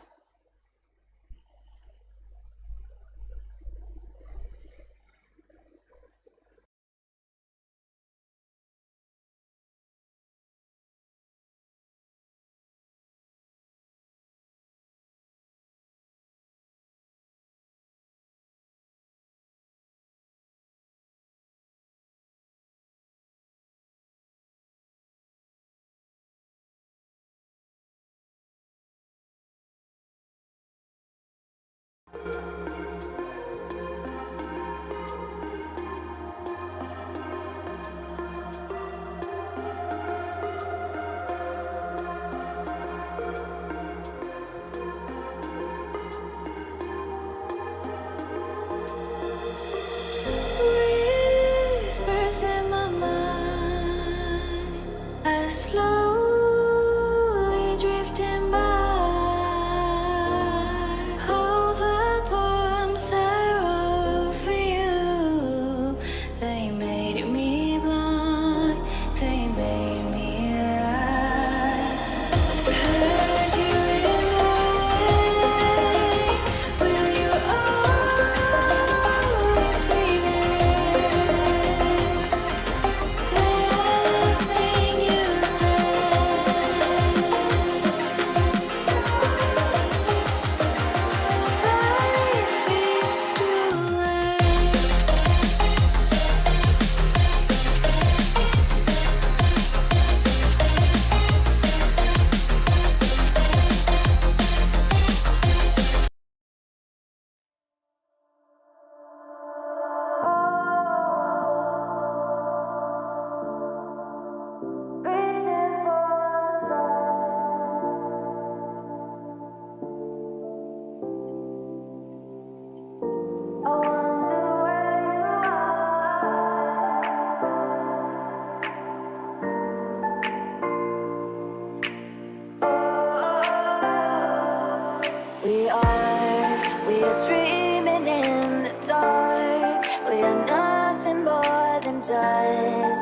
eyes.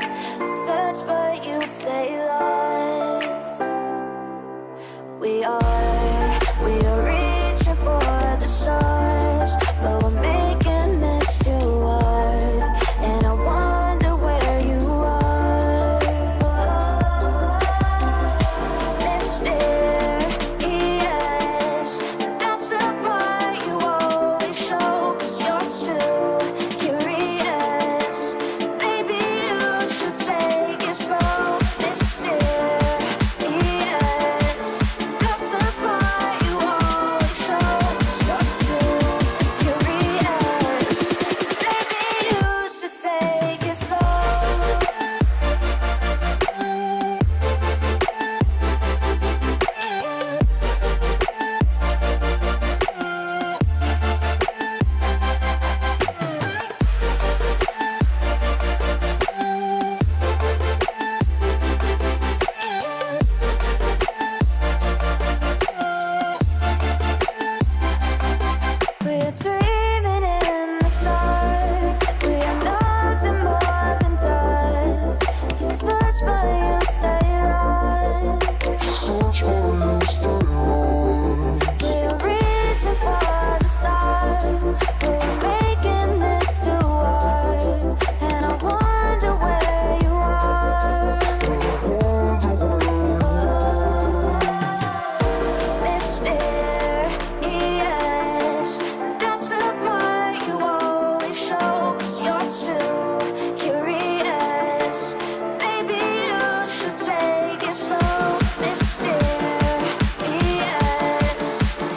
Search but you stay lost. We are reaching for the stars, but we're making this too hard. And I wonder where you are. Mysterious, that's the part you always show. 'Cause you're too curious. Maybe you should take it slow. Mysterious, that's the part you always show. 'Cause you're too curious. Maybe you should take it slow. We're dreaming in the dark. We are nothing more than dust. You search but you stay lost. We're reaching for the stars, but we're making this too hard. And I wonder where you are. Mysterious, that's the part you always show. 'Cause you're too curious. Maybe you should take it slow. Mysterious,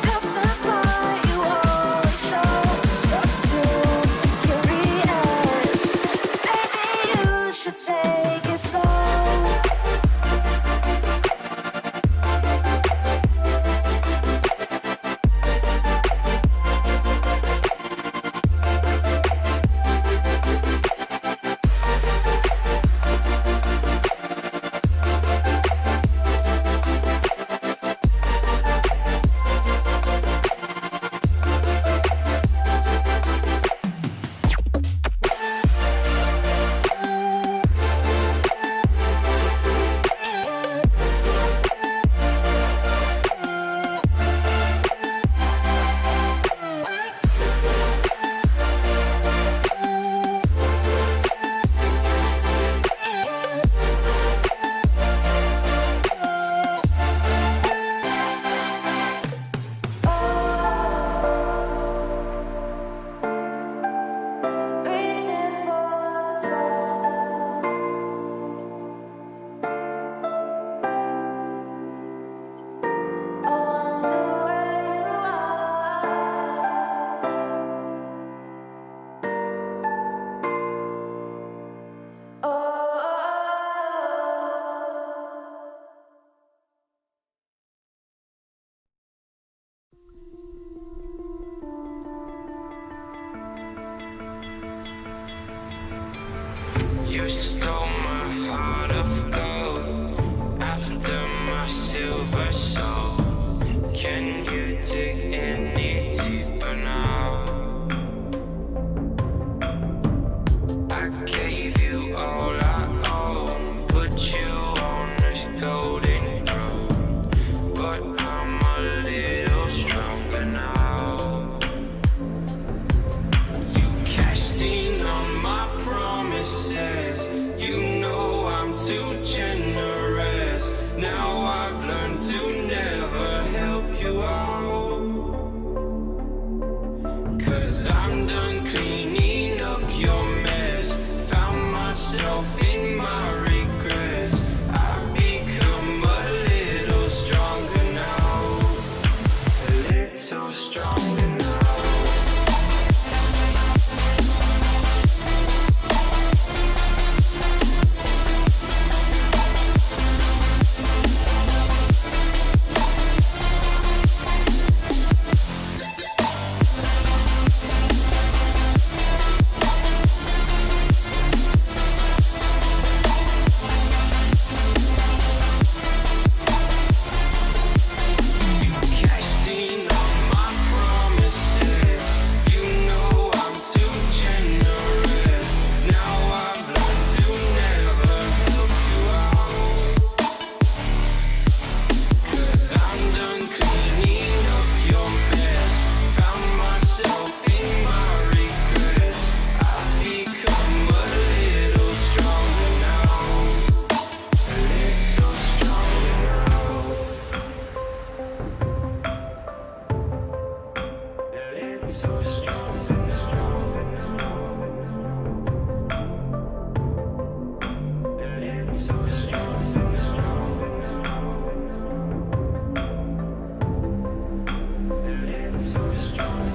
that's the part you always show. 'Cause you're too curious. Maybe you should take it slow.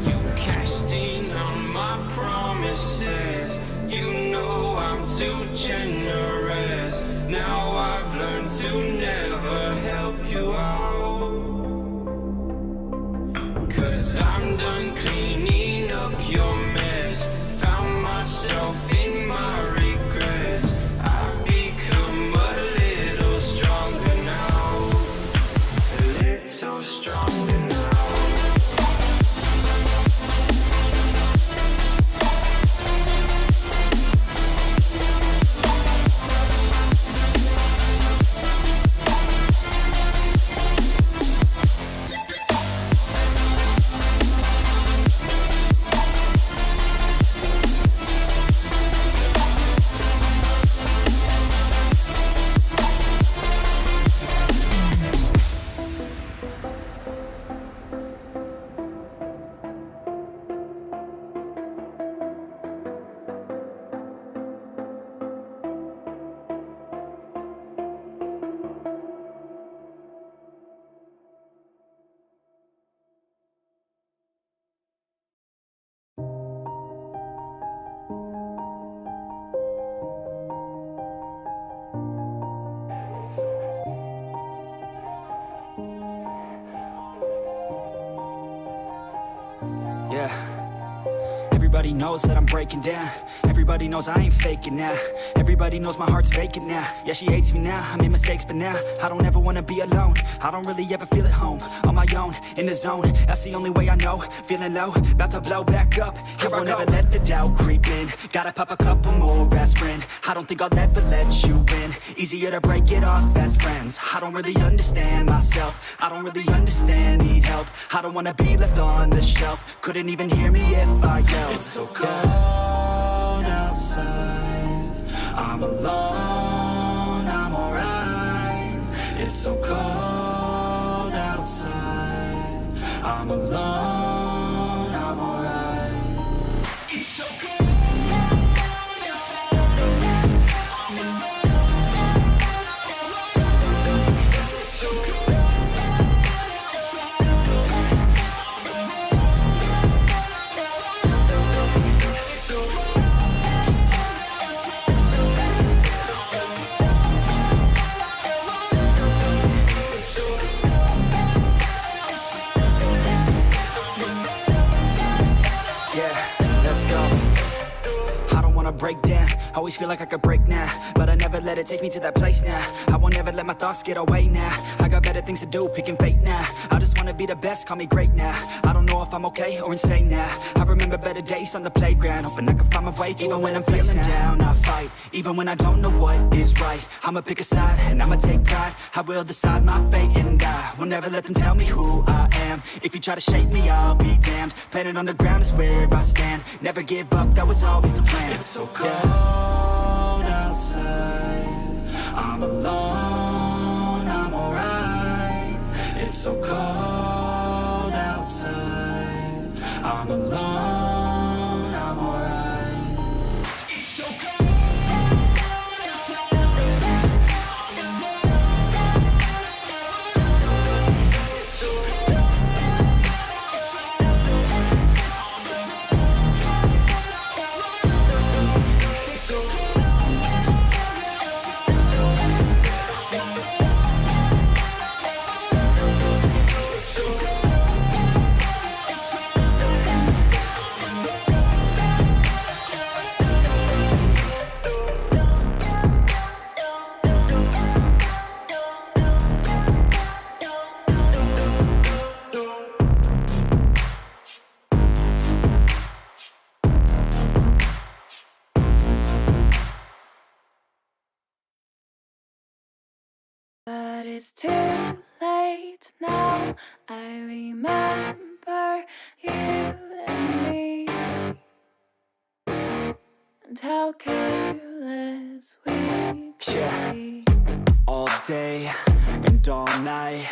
You cashed in on my promises. You know I'm too generous. Now I've learned to never help you out. 'Cause I'm done cleaning up your mess. Found myself in my regrets. I've become a little stronger now. A little stronger now. Yeah. Everybody knows that I'm breaking down. Everybody knows I ain't faking now. Everybody knows my heart's vacant now. Yeah, she hates me now, I made mistakes but now I don't ever wanna be alone. I don't really ever feel at home. On my own, in the zone, that's the only way I know. Feeling low, about to blow back up. Here I won't ever let the doubt creep in. Gotta pop a couple more aspirin. I don't think I'll ever let you in. Easier to break it off as friends. I don't really understand myself. I don't really understand, need help. I don't wanna be left on the shelf. Couldn't even hear me if I yelled. It's so cold outside. I'm alone, I'm alright. It's so cold outside. I'm alone, I'm alright. It's so cold. Break down, always feel like I could break now, but I never let it take me to that place now. I won't ever let my thoughts get away now. I got better things to do, picking fate now. I just wanna be the best, call me great now. I don't know if I'm okay or insane now. I remember better days on the playground, hoping I can find my way to even when I'm feeling down, I fight. Even when I don't know what is right, I'ma pick a side and I'ma take pride. I will decide my fate and I will never let them tell me who I am. If you try to shape me, I'll be damned. Planet on the ground is where I stand. Never give up, that was always the plan. It's so cold outside. I'm alone, I'm alright. It's so cold outside. I'm alone, I'm alright. It's so cold. But it's too late now. I remember you and me, and how careless we could be. All day and all night,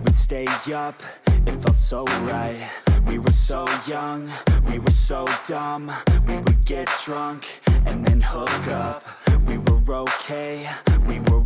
we'd stay up, it felt so right. We were so young, we were so dumb. We would get drunk and then hook up. We were okay, we were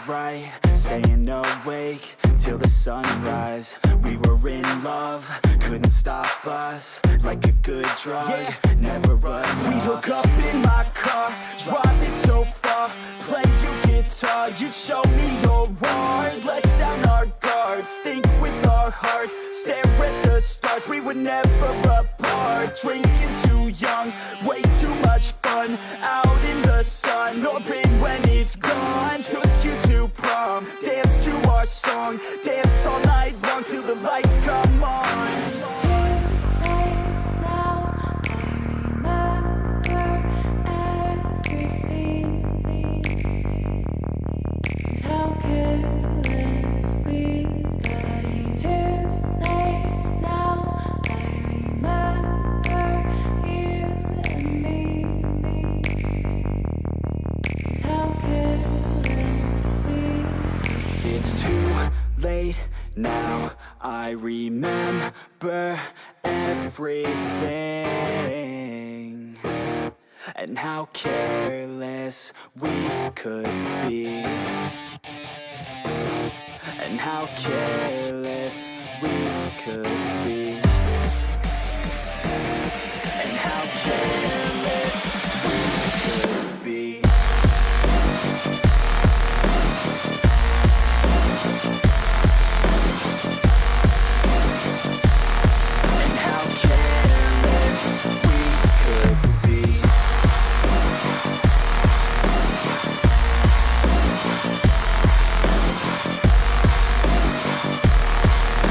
right, staying awake till the sunrise. We were in love, couldn't stop us, like a good drug, never enough. We'd hook up in my car, driving so far, play you guitar, you'd show me your art, let down our guards, think with our hearts, stare at the stars, we were never apart, drinking too young, way too much fun, out in the sun, no pain when it's gone, took you to prom, dance to our song, dance all night long till the lights come on. It's too late now, I remember everything, and how careless we got. It's too late now, I remember you and me, and how careless we got. It's too late now, I remember everything, and how careless we could be, and how careless we could be, and how careless we could be. And how careless we could be.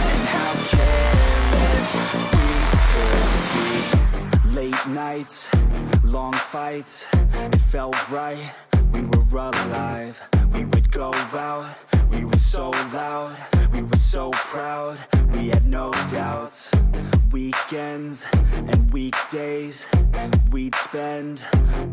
And how careless we could be. Late nights, long fights, it felt right, we were alive. We would go out, we were so loud, we were so proud, we had no doubts. Weekends and weekdays, we'd spend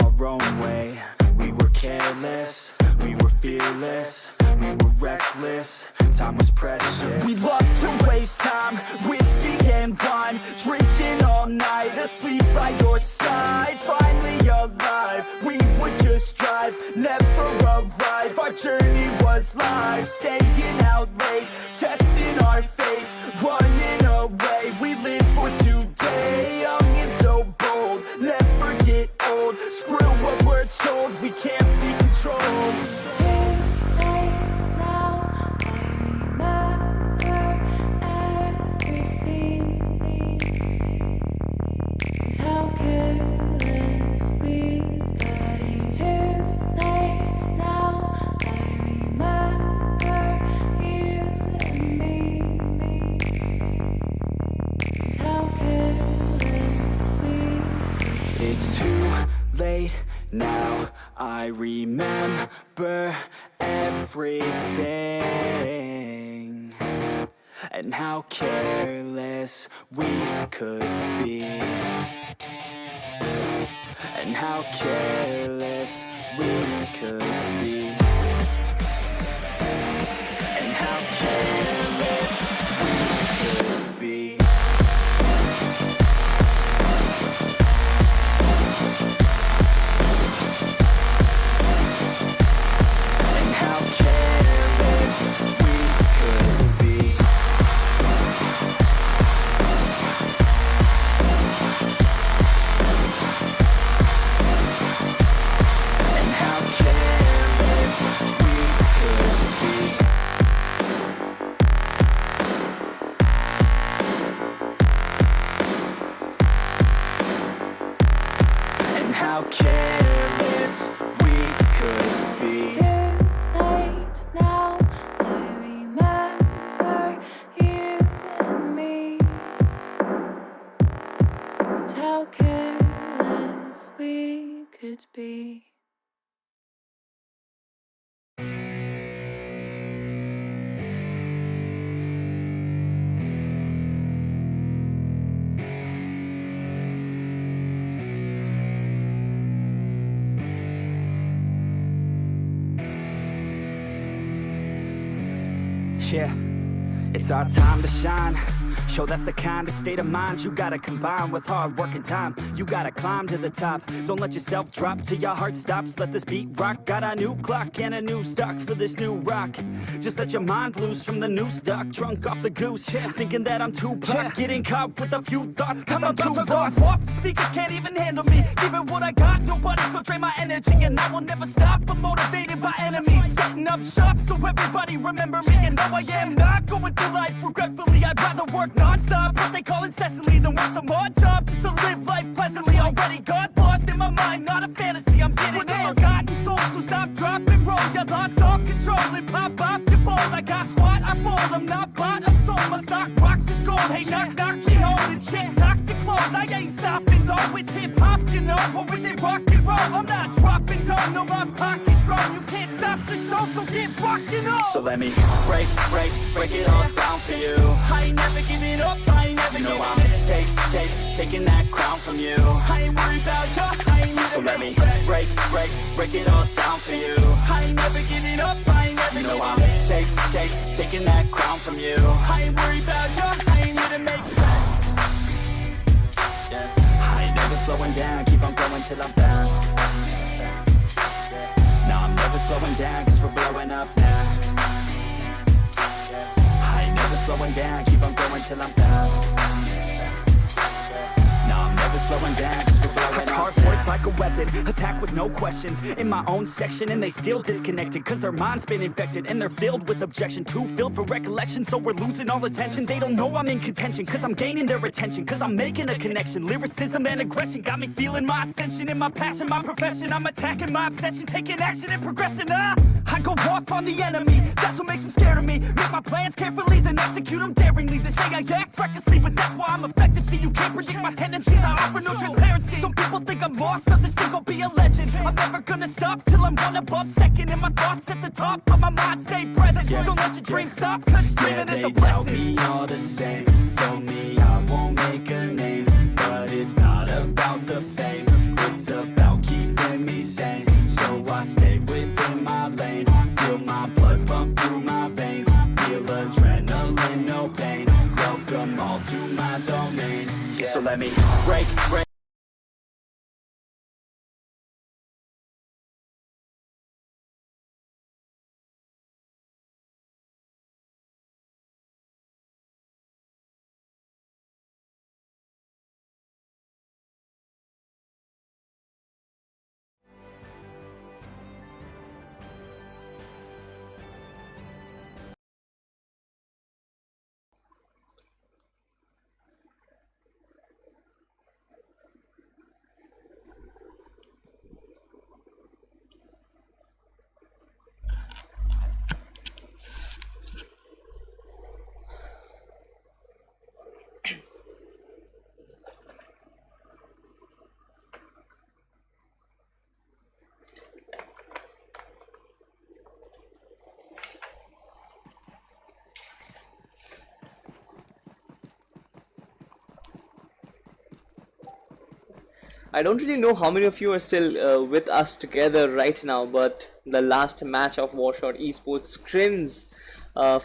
our own way. We were careless, we were fearless, we were reckless, time was precious. We loved to waste time, whiskey and wine, drinking all night, asleep by your side. Finally alive, we would just drive, never arrive. Our journey was live, staying out late, testing our fate, running away. We live for today, young and so bold, never get old. Screw what we're told, we can't be controlled. It's too late now, I remember everything, and how careless we got. It's too late now, I remember you and me, and how careless we got. It's too late now, I remember everything, and how careless we could be, and how careless we could be, and how careless we could be. And how careless we could be. And how careless we could be. And how careless we could It's be. too late now, I remember you and me, and how careless we could be. Yeah, It's our time to shine. Yo, that's the kind of state of mind you gotta combine with hard work and time. You gotta climb to the top. Don't let yourself drop till your heart stops. Let this beat rock. Got a new clock and a new stock for this new rock. Just let your mind loose from the new stock. Drunk off the goose, thinking that I'm too pop. Getting caught with a few thoughts cause I'm too lost. Off the speakers can't even handle me. Giving what I got, nobody's gonna drain my energy. And I will never stop, I'm motivated by enemies. Setting up shop so everybody remember me. And no, I am not going through life regretfully. I'd rather work non-stop, what they call incessantly, than work some odd job just to live life pleasantly. Already got lost in my mind, not a fantasy, I'm getting it. Forgotten souls, so stop, drop, and roll. You lost all control and pop off your ball. I got squat, I fall, I'm not bought, I'm sold. My stock rocks, it's gold. Hey, knock, knock, me home. It's shit, talk to close. I ain't stopping though, it's hip-hop, you know. Or is it rock and roll? I'm not dropping, don't know my pocket's grown. You can't stop the show, so get rockin' on. So let me break it all down for you. I ain't never giving up, I ain't never giving up. Taking that crown from you. I ain't worried about you, I ain't never. So let me break it all down for you. I ain't never giving up, I ain't never giving up. I'm taking that crown from you. I ain't worried about you, I ain't here to make friends. Yeah. I ain't never slowing down, keep on going till I'm down. No, I'm never slowing down, cause we're blowing up now. I ain't never slowing down, keep on going till I'm down. No, I'm never slowing down, cause we're blowing up. Hard words like a weapon, attack with no questions. In my own section and they still disconnected, cause their mind's been infected and they're filled with objection. Too filled for recollection, so we're losing all attention. They don't know I'm in contention, cause I'm gaining their attention, cause I'm making a connection. Lyricism and aggression got me feeling my ascension. In my passion, my profession, I'm attacking my obsession, taking action and progressing. I go off on the enemy, that's what makes them scared of me. Make my plans carefully, then execute them daringly. They say I act recklessly, but that's why I'm effective. See, you can't predict my tendencies, I offer no transparency. Some people think I'm lost, others think I'll be a legend. I'm never gonna stop till I'm one above second. And my thoughts at the top, but my mind stay present. Don't let your dreams stop, cause dreaming is a blessing. They tell me all the same, told me I won't make a name. But it's not about the fame, it's about keeping me sane. So I stay within my lane, feel my blood pump through my veins. Feel adrenaline, no pain, welcome all to my domain. Yeah. So let me break I don't really know how many of you are still with us together right now, but the last match of WarShot Esports Scrims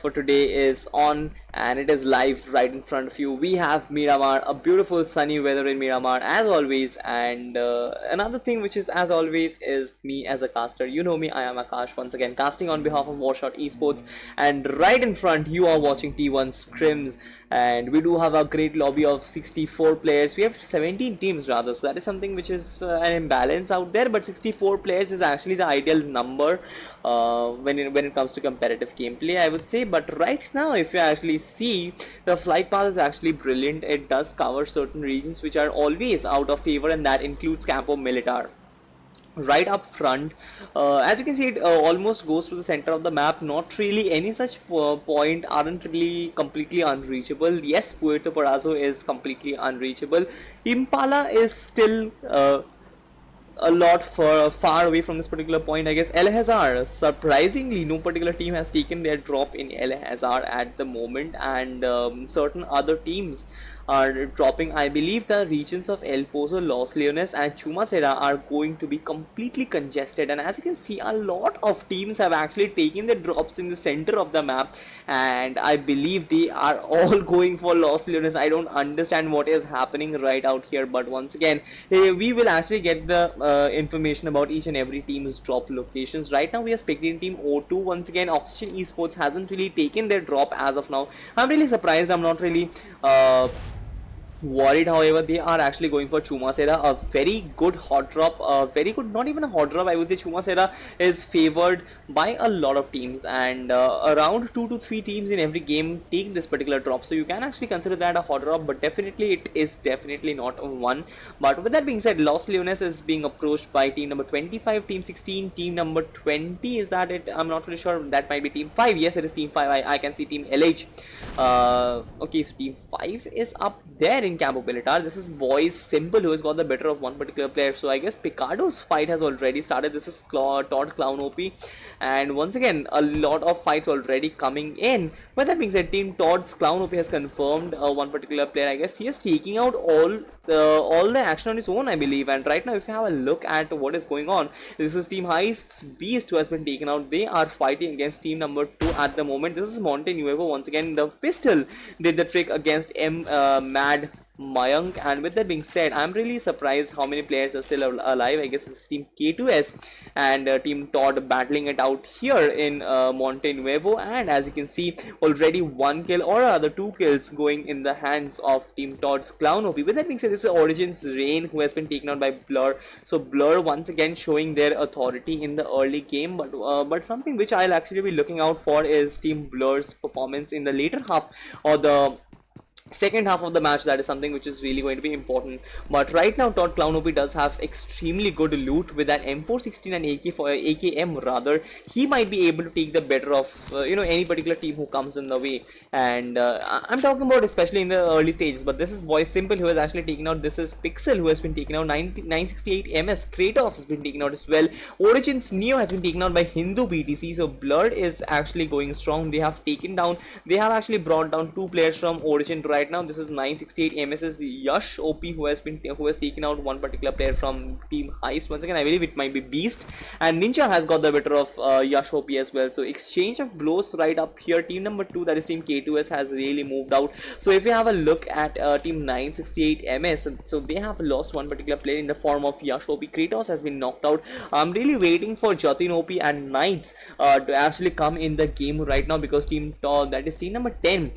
for today is on, and it is live right in front of you. We have Miramar, a beautiful sunny weather in Miramar as always, and another thing which is as always is me as a caster. You know me, I am Akash, once again casting on behalf of WarShot Esports, and right in front you are watching T1 Scrims. And we do have a great lobby of 64 players. We have 17 teams rather, so that is something which is an imbalance out there, but 64 players is actually the ideal number when it comes to competitive gameplay, I would say. But right now, if you actually see, the flight path is actually brilliant. It does cover certain regions which are always out of favor, and that includes Campo Militar. Right up front, as you can see, it almost goes to the center of the map. Not really any such point aren't really completely unreachable. Yes, Puerto Parazo is completely unreachable. Impala is still a lot far away from this particular point, I guess. El Hazar, surprisingly, no particular team has taken their drop in El Hazar at the moment, and certain other teams are dropping. I believe the regions of El Pozo, Los Leones and Chumacera are going to be completely congested, and as you can see, a lot of teams have actually taken the drops in the center of the map, and I believe they are all going for Los Leones. I don't understand what is happening right out here, but once again, we will actually get the information about each and every team's drop locations. Right now we are spectating team O2. Once again, Oxygen Esports hasn't really taken their drop as of now. I'm really surprised. I'm not really worried. However, they are actually going for Chumacera, a very good hot drop, very good, not even a hot drop, I would say. Chumacera is favored by a lot of teams, and around 2 to 3 teams in every game take this particular drop, so you can actually consider that a hot drop, but definitely it is definitely not a one. But with that being said, Los Leones is being approached by team number 25, team 16, team number 20. Is that it? I'm not really sure. That might be team 5. Yes, it is team 5. I can see team LH. Okay, so team 5 is up there in Campo Militar. This is Boys Simple who has got the better of one particular player. So I guess Picardo's fight has already started. This is Todd Clown OP, and once again a lot of fights already coming in. But that being said, team Todd's Clown OP has confirmed one particular player. I guess he is taking out all the action on his own, I believe. And right now, if you have a look at what is going on, this is team Heist's Beast who has been taken out. They are fighting against team number 2 at the moment. This is Monte Nuevo. Once again, the pistol did the trick against Mad Mayank. And with that being said, I'm really surprised how many players are still alive. I guess it's team K2S and team Todd battling it out here in Monte Nuevo. And as you can see, already 1 kill or rather 2 kills going in the hands of team Todd's Clown OP. With that being said, this is Origins Rain who has been taken out by Blur. So Blur once again showing their authority in the early game, but something which I'll actually be looking out for is team Blur's performance in the later half or the second half of the match. That is something which is really going to be important. But right now, Todd Clown OP does have extremely good loot with that M416 and AKM rather. He might be able to take the better of any particular team who comes in the way. And I'm talking about especially in the early stages. But this is Boys Simple who has actually taken out. This is Pixel who has been taken out. 968 MS. Kratos has been taken out as well. Origins Neo has been taken out by Hindu BTC. So Blur is actually going strong. They have actually brought down 2 players from Origin right now. This is 968 MS's Yash OP who has taken out one particular player from team Heist. Once again, I believe it might be Beast, and Ninja has got the better of Yash OP as well. So exchange of blows right up here. Team number 2, that is team K2S, has really moved out. So if you have a look at team 968 MS, so they have lost one particular player in the form of Yash OP. Kratos has been knocked out. I'm really waiting for Jatin OP and Knights to actually come in the game right now, because team that is team number 10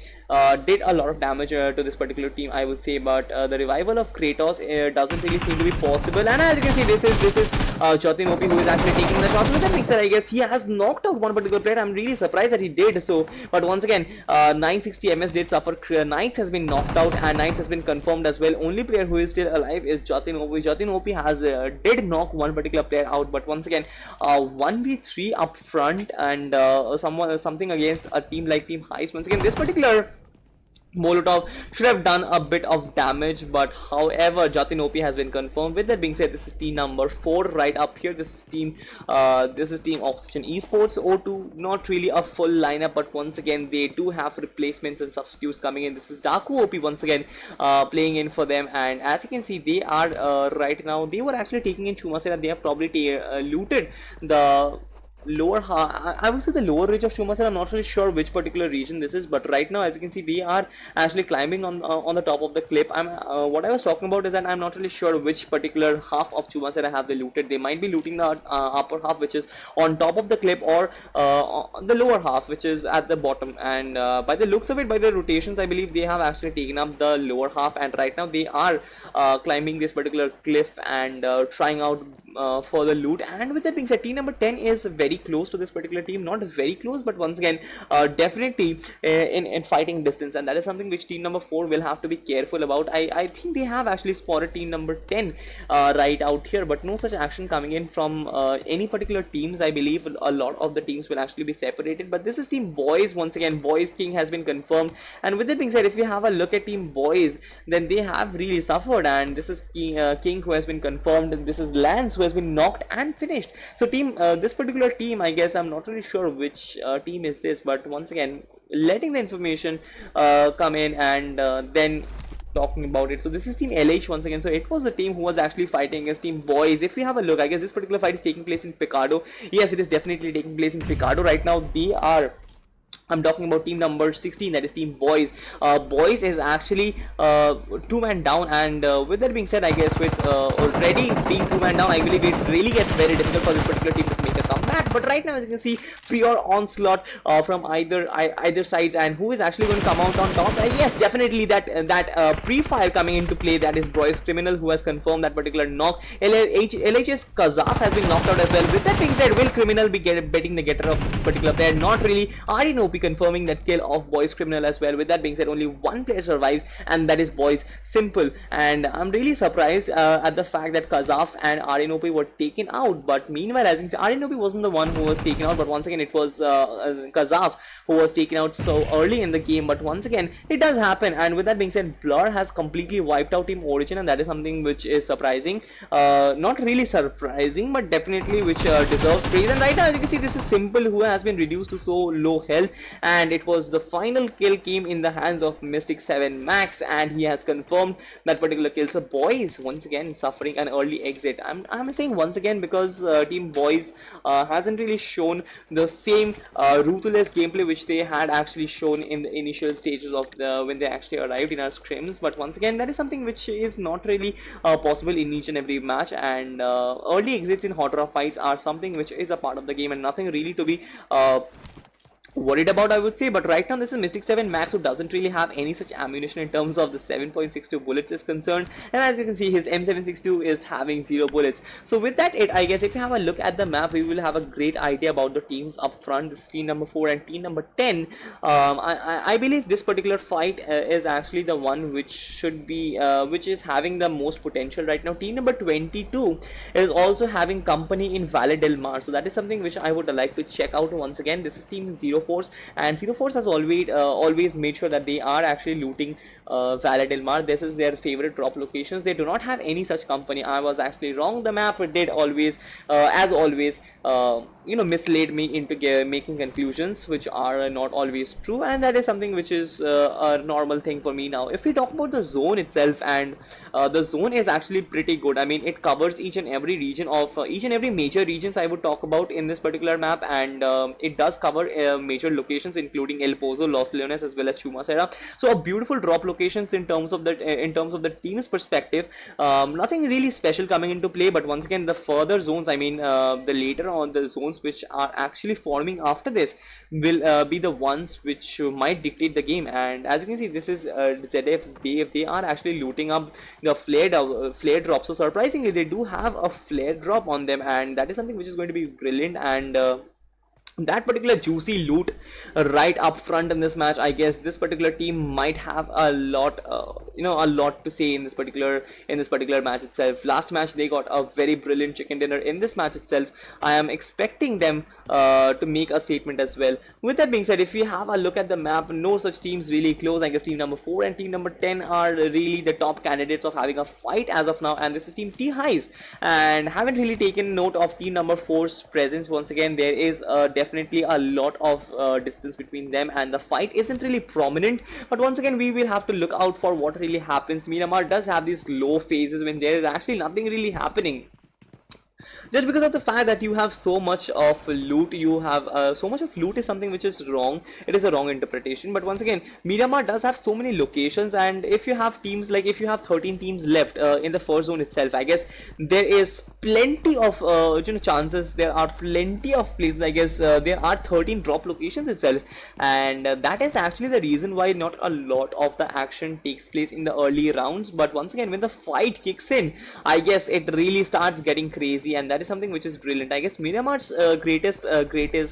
did a lot of damage to this particular team, I would say. But the revival of Kratos doesn't really seem to be possible. And as you can see, this is Jatin OP who is actually taking the shots. With that being said, I guess he has knocked out one particular player. I'm really surprised that he did so. But once again, 960 MS did suffer. Knights has been knocked out, and Knights has been confirmed as well. Only player who is still alive is Jatin OP. Jatin OP has did knock one particular player out. But once again, 1v3 up front, and something against a team like Team Heist. Once again, this particular Molotov should have done a bit of damage, but however, Jatin OP has been confirmed. With that being said, this is team number 4 right up here. This is team Oxygen Esports. O2, not really a full lineup, but once again they do have replacements and substitutes coming in. This is Daku OP once again playing in for them, and as you can see, they are right now, they were actually taking in Chumacera. They have probably looted the lower I would say the lower ridge of Chumacera. I'm not really sure which particular region this is, but right now, as you can see, they are actually climbing on the top of the cliff. What I was talking about is that I'm not really sure which particular half of Chumacera have they looted. They might be looting the upper half, which is on top of the cliff, or the lower half, which is at the bottom. And by the looks of it, by the rotations, I believe they have actually taken up the lower half, and right now they are climbing this particular cliff and trying out for the loot. And with that being said, team number 10 is very close to this particular team. Not very close, but once again definitely in fighting distance, and that is something which team number 4 will have to be careful about. I think they have actually spotted team number 10 right out here, but no such action coming in from any particular teams. I believe a lot of the teams will actually be separated, but this is team Boys. Once again, Boys King has been confirmed, and with that being said, if you have a look at team Boys, then they have really suffered. And this is King who has been confirmed, and this is Lance who has been knocked and finished. So this particular team, I guess, I'm not really sure which team is this, but once again, letting the information come in, and then talking about it. So this is Team LH once again. So it was the team who was actually fighting against Team Boys. If we have a look, I guess this particular fight is taking place in Picardo. Yes, it is definitely taking place in Picardo right now. I'm talking about team number 16, that is Team Boys. Boys is actually 2-man down, and with that being said, I guess with already being 2-man down, I believe it really gets very difficult for this particular team to make a comeback. But right now, as you can see, pure onslaught from either sides, and who is actually going to come out on top? Yes, definitely that pre-fire coming into play. That is Boys Criminal, who has confirmed that particular knock. LH's Kazaf has been knocked out as well. With that being said, will Criminal be betting the getter of this particular player? Not really. RNOP confirming that kill of Boys Criminal as well. With that being said, only one player survives, and that is Boys Simple. And I'm really surprised at the fact that Kazaf and RNOP were taken out. But meanwhile, as you can see, RNOP wasn't the one who was taken out, but once again it was Kazaf who was taken out so early in the game. But once again, it does happen. And with that being said, Blur has completely wiped out Team Origin, and that is something which is surprising. Not really surprising, but definitely which deserves praise. And right now, as you can see, this is Simple, who has been reduced to so low health, and it was the final kill came in the hands of Mystic 7 Max, and he has confirmed that particular kill. So Boys once again suffering an early exit. I'm saying once again because Team Boys hasn't really shown the same ruthless gameplay which they had actually shown in the initial stages of when they actually arrived in our scrims. But once again, that is something which is not really possible in each and every match, and early exits in hot rough fights are something which is a part of the game and nothing really to be worried about, I would say. But right now this is Mystic 7 Max, who doesn't really have any such ammunition in terms of the 7.62 bullets is concerned, and as you can see, his M762 is having 0 bullets. So with that, I guess if you have a look at the map, we will have a great idea about the teams up front. This is team number 4 and team number 10. I believe this particular fight is actually the one which should be which is having the most potential right now. Team number 22 is also having company in Valle del Mar, so that is something which I would like to check out once again. This is team 0 Force, and Zero Force has always made sure that they are actually looting Valle del Mar. This is their favorite drop locations. They do not have any such company. I was actually wrong. The map did always, as always, misled me into making conclusions which are not always true, and that is something which is a normal thing for me now. If we talk about the zone itself, and the zone is actually pretty good. I mean, it covers each and every region of each and every major regions I would talk about in this particular map, and it does cover major locations including El Pozo, Los Leones, as well as Chumacera. So a beautiful drop locations in terms of the team's perspective. Nothing really special coming into play, but once again, the further zones, I mean the later on the zones which are actually forming after this will be the ones which might dictate the game. And as you can see, this is ZF's Dave. They are actually looting up the flare drop. So surprisingly, they do have a flare drop on them, and that is something which is going to be brilliant. And that particular juicy loot right up front in this match, I guess this particular team might have a lot a lot to say in this particular match itself. Last match they got a very brilliant chicken dinner. In this match itself, I am expecting them to make a statement as well. With that being said, if we have a look at the map, no such teams really close. I guess team number 4 and team number 10 are really the top candidates of having a fight as of now, and this is team T Highs, and haven't really taken note of team number 4's presence. Once again, there is definitely a lot of distance between them, and the fight isn't really prominent. But once again, we will have to look out for what really happens. Miramar does have these low phases when there is actually nothing really happening. Just because of the fact that you have so much of loot, you have so much of loot is something which is wrong. It is a wrong interpretation. But once again, Miramar does have so many locations, and if you have teams, like if you have 13 teams left in the first zone itself, I guess there is plenty of chances. There are plenty of places. I guess there are 13 drop locations itself, and that is actually the reason why not a lot of the action takes place in the early rounds. But once again, when the fight kicks in, I guess it really starts getting crazy, and that is something which is brilliant. I guess Miramar's greatest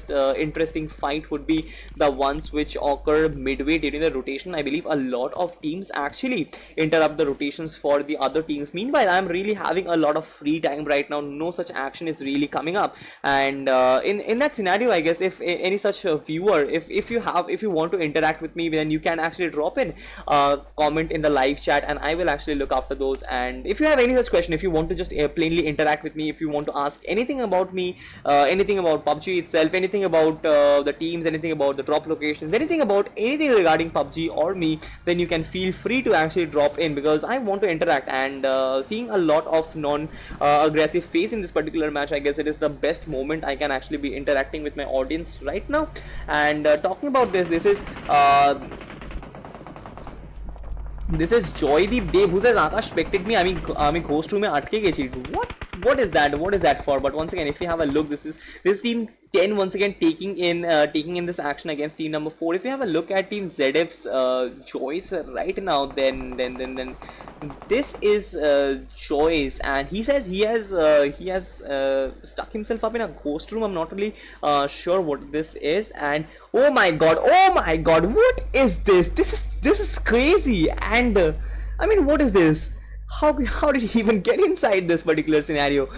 interesting fight would be the ones which occur midway during the rotation. I believe a lot of teams actually interrupt the rotations for the other teams. Meanwhile, I'm really having a lot of free time right now. No such action is really coming up, and in that scenario, I guess if any such viewer, if you want to interact with me, then you can actually drop in comment in the live chat, and I will actually look after those. And if you have any such question, if you want to just plainly interact with me, if you want to ask anything about me, anything about PUBG itself, anything about the teams, anything about the drop locations, anything about anything regarding PUBG or me, then you can feel free to actually drop in, because I want to interact. And seeing a lot of non-aggressive face in this particular match, I guess it is the best moment I can actually be interacting with my audience right now. And talking about this is Joydeep Dev who says Akash spectate me. I mean ghost room mein atke gayi. What is that? What is that for? But once again, if you have a look, this is team 10 once again taking in this action against team number 4. If you have a look at team ZF's Joyce right now, then this is Joyce, and he says he has stuck himself up in a ghost room. I'm not really sure what this is. And oh my god, what is this? This is crazy. And I mean, what is this? How did he even get inside this particular scenario?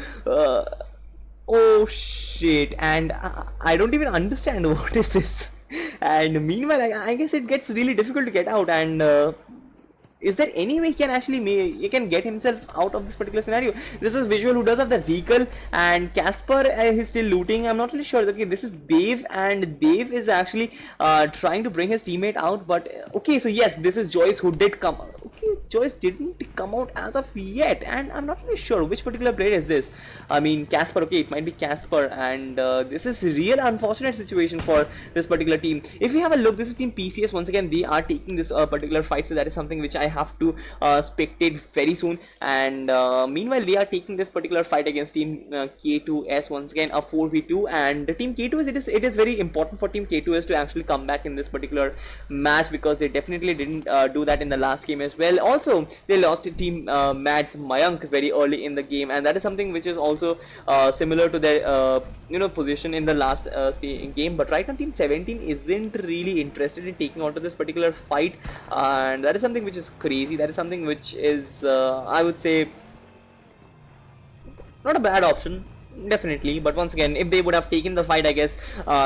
Oh shit. And I don't even understand what is this. And meanwhile, I guess it gets really difficult to get out. And is there any way he can get himself out of this particular scenario? This is Visual who does have the vehicle, and Casper is still looting. I'm not really sure. Okay, this is Dave, and Dave is actually trying to bring his teammate out. But okay, so yes, this is Joyce who did come out. Okay, Joyce didn't come out as of yet, and I'm not really sure which particular player is this. I mean, Casper. Okay, it might be Casper, and this is a real unfortunate situation for this particular team. If you have a look, this is team PCS. Once again, they are taking this particular fight, so that is something which I have to spectate very soon. And meanwhile, they are taking this particular fight against team K2S, once again a 4v2. And team K2S, it is very important for team K2S to actually come back in this particular match, because they definitely didn't do that in the last game as well. Also, they lost to team Mads Mayank very early in the game, and that is something which is also similar to their position in the last game. But right now, team 17 isn't really interested in taking on to this particular fight, and that is something which is crazy. That is something which is I would say not a bad option, definitely. But once again, if they would have taken the fight, I guess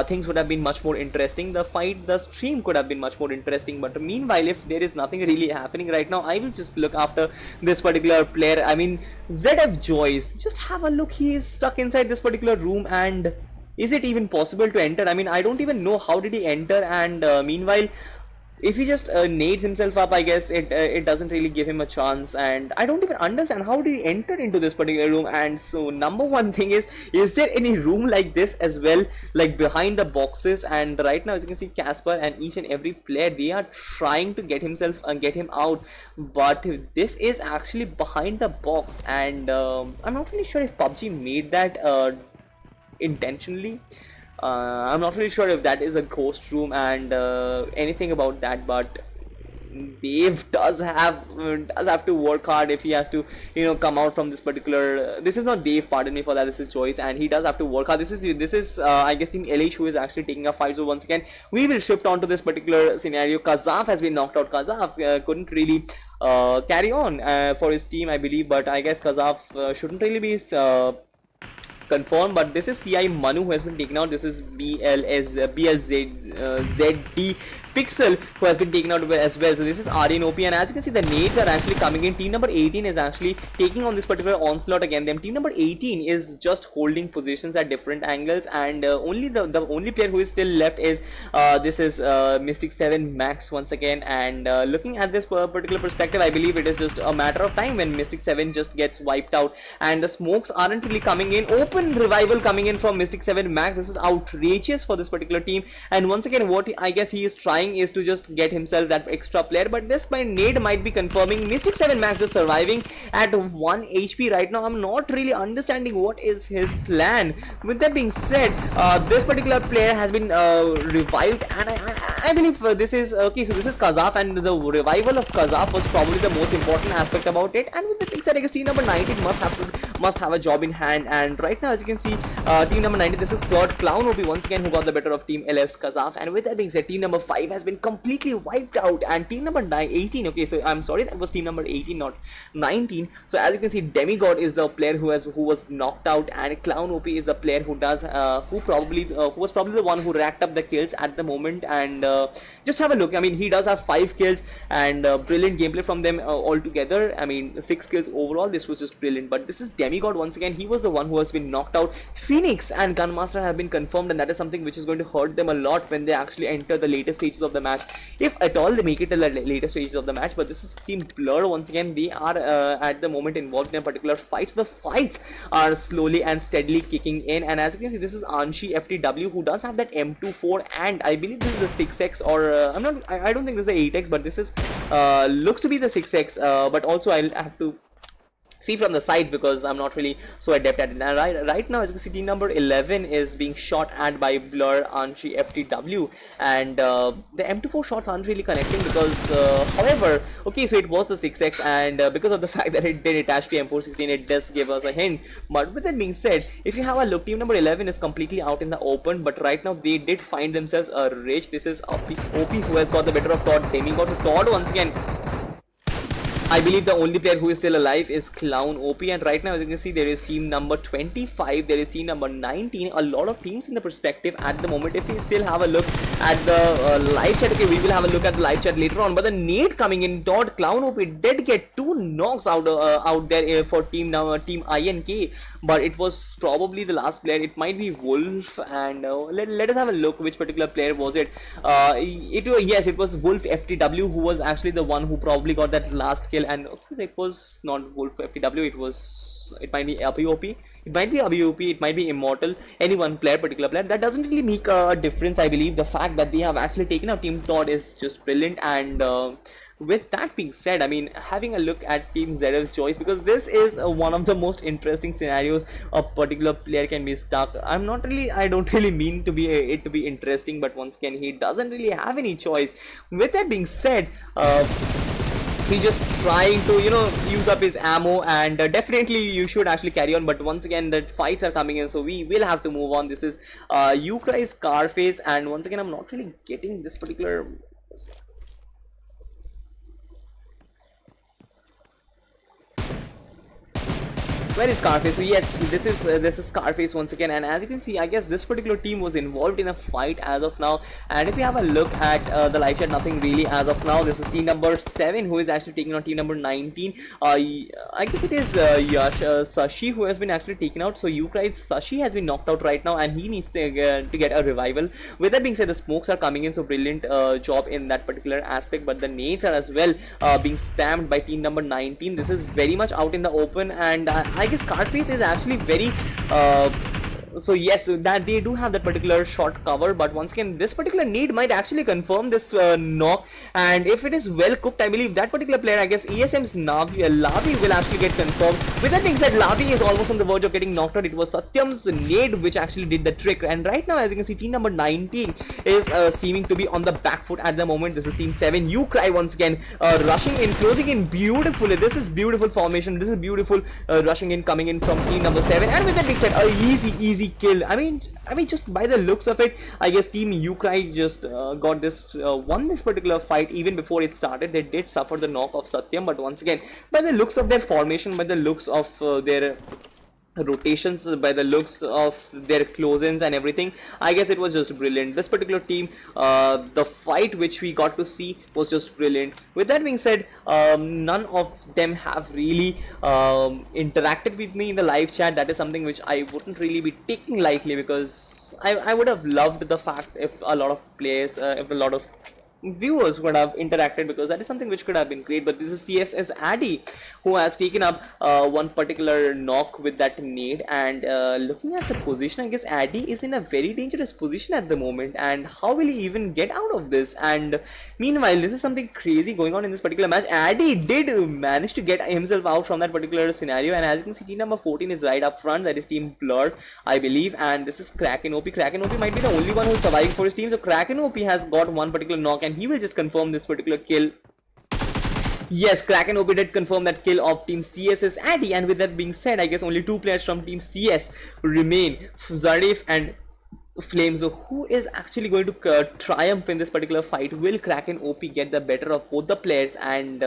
things would have been much more interesting. The stream could have been much more interesting. But meanwhile, if there is nothing really happening right now, I will just look after this particular player. I mean, ZF Joyce, just have a look. He is stuck inside this particular room, and is it even possible to enter? I mean, I don't even know how did he enter. And meanwhile, if he just nades himself up, I guess it doesn't really give him a chance. And I don't even understand how did he enter into this particular room. And so number one thing is there any room like this as well, like behind the boxes? And right now, as you can see, Casper and each and every player, they are trying to get himself and get him out, but this is actually behind the box. And I'm not really sure if PUBG made that intentionally. I'm not really sure if that is a ghost room and anything about that, but Dave does have to work hard if he has to come out from this particular this is not Dave, pardon me for that, this is Joyce, and he does have to work hard. This is I guess team LH who is actually taking a fight. So once again, we will shift on to this particular scenario. Kazaf has been knocked out. Kazaf couldn't really carry on for his team, I believe, but I guess Kazaf shouldn't really be confirmed. But this is CI Manu who has been taken out. This is BLZD Pixel who has been taken out as well. So this is Aryan OP, and as you can see, the nades are actually coming in. Team number 18 is actually taking on this particular onslaught against them. Team number 18 is just holding positions at different angles, and only the only player who is still left is this is Mystic 7 Max once again. And looking at this particular perspective, I believe it is just a matter of time when Mystic 7 just gets wiped out, and the smokes aren't really coming in. Open revival coming in from Mystic 7 Max. This is outrageous for this particular team, and once again, what I guess he is trying is to just get himself that extra player, but this by nade might be confirming. Mystic 7 Max just surviving at 1 HP right now. I'm not really understanding what is his plan. With that being said, this particular player has been revived, and I believe this is okay. So this is Kazaf, and the revival of Kazaf was probably the most important aspect about it. And with that being said, I guess team number 19 must have a job in hand. And right now, as you can see, team number 19, this is third Clown OP once again who got the better of team LF's Kazaf. And with that being said, team number 5 has been completely wiped out, and team number 18, okay, so I'm sorry, that was team number 18, not 19. So as you can see, Demigod is the player who was knocked out, and Clown OP is the player who was probably the one who racked up the kills at the moment. And just have a look. I mean, he does have 5 kills and brilliant gameplay from them altogether. I mean, 6 kills overall. This was just brilliant. But this is Demigod once again. He was the one who has been knocked out. Phoenix and Gunmaster have been confirmed, and that is something which is going to hurt them a lot when they actually enter the later stages of the match, if at all they make it to the later stages of the match. But this is Team Blur once again. They are at the moment involved in a particular fight. The fights are slowly and steadily kicking in, and as you can see, this is Anshi FTW, who does have that M24, and I believe this is the 6x, or I don't think this is the 8x, but this is looks to be the 6x, but also I'll have to see from the sides because I'm not really so adept at it. And right now, as you can see, team number 11 is being shot at by Blur, Anshi, FTW, and the M24 shots aren't really connecting because, however, okay, so it was the 6x, and because of the fact that it did attach to M416, it does give us a hint. But with that being said, if you have a look, team number 11 is completely out in the open, but right now they did find themselves a rage. This is OP who has got the better of Todd. Demigod to Todd once again. I believe the only player who is still alive is Clown OP, and right now, as you can see, there is team number 25, there is team number 19, a lot of teams in the perspective at the moment. If we still have a look at the live chat, okay, we will have a look at the live chat later on, but the nade coming in, Todd, Clown OP did get 2 knocks out there for team INK, but it was probably the last player. It might be Wolf, and let us have a look which particular player was it. Yes, it was Wolf FTW who was actually the one who probably got that last kill, and of course it was not Wolf FTW, it might be ABOP, it might be ABOP, it might be Immortal, any one player, particular player. That doesn't really make a difference. I believe the fact that they have actually taken out Team Todd is just brilliant, and with that being said, I mean, having a look at Team ZL's choice, because this is one of the most interesting scenarios a particular player can be stuck. I don't really mean to be it to be interesting, but once again, he doesn't really have any choice. With that being said, he's just trying to, use up his ammo, and definitely you should actually carry on, but once again the fights are coming in, so we will have to move on. This is Ukrai's Scarface, and once again I'm not really getting this particular. Where is Scarface? So yes, this is Scarface once again, and as you can see, I guess this particular team was involved in a fight as of now. And if you have a look at the live chat, nothing really as of now. This is team number 7 who is actually taking on team number 19. I guess it is Sashi who has been actually taken out. So Ukrai's Sashi has been knocked out right now, and he needs to get a revival. With that being said, the smokes are coming in, so brilliant job in that particular aspect. But the nades are as well being spammed by team number 19. This is very much out in the open, and I guess Scarface is actually very so yes, that they do have that particular shot cover, but once again this particular nade might actually confirm this knock, and if it is well cooked, I believe that particular player, I guess ESM's Lavi will actually get confirmed. With that being said, Lavi is almost on the verge of getting knocked out. It was Satyam's nade which actually did the trick, and right now, as you can see, team number 19 is seeming to be on the back foot at the moment. This is team 7, Ukrai once again rushing in, closing in beautifully. This is beautiful formation, this is beautiful rushing in, coming in from team number 7, and with that being said, a easy kill. I mean just by the looks of it, I guess team Ukrai just got this won this particular fight. Even before it started, they did suffer the knock of Satyam, but once again, by the looks of their formation, by the looks of their rotations, by the looks of their close-ins and everything, I guess it was just brilliant. This particular team, the fight which we got to see was just brilliant. With that being said, none of them have really interacted with me in the live chat. That is something which I wouldn't really be taking lightly, because I would have loved the fact if a lot of players, if a lot of viewers would have interacted, because that is something which could have been great. But this is CSS Addy who has taken up one particular knock with that nade, and looking at the position, I guess Addy is in a very dangerous position at the moment, and how will he even get out of this? And meanwhile, this is something crazy going on in this particular match. Addy did manage to get himself out from that particular scenario, and as you can see, team number 14 is right up front. That is team Blur, I believe, and this is Kraken OP. Kraken OP might be the only one who is surviving for his team, so Kraken OP has got one particular knock, and he will just confirm this particular kill. Yes, Kraken OP did confirm that kill of team CS's Addy, and with that being said, I guess only 2 players from team CS remain, Zarif and Flame. So who is actually going to triumph in this particular fight? Will Kraken OP get the better of both the players and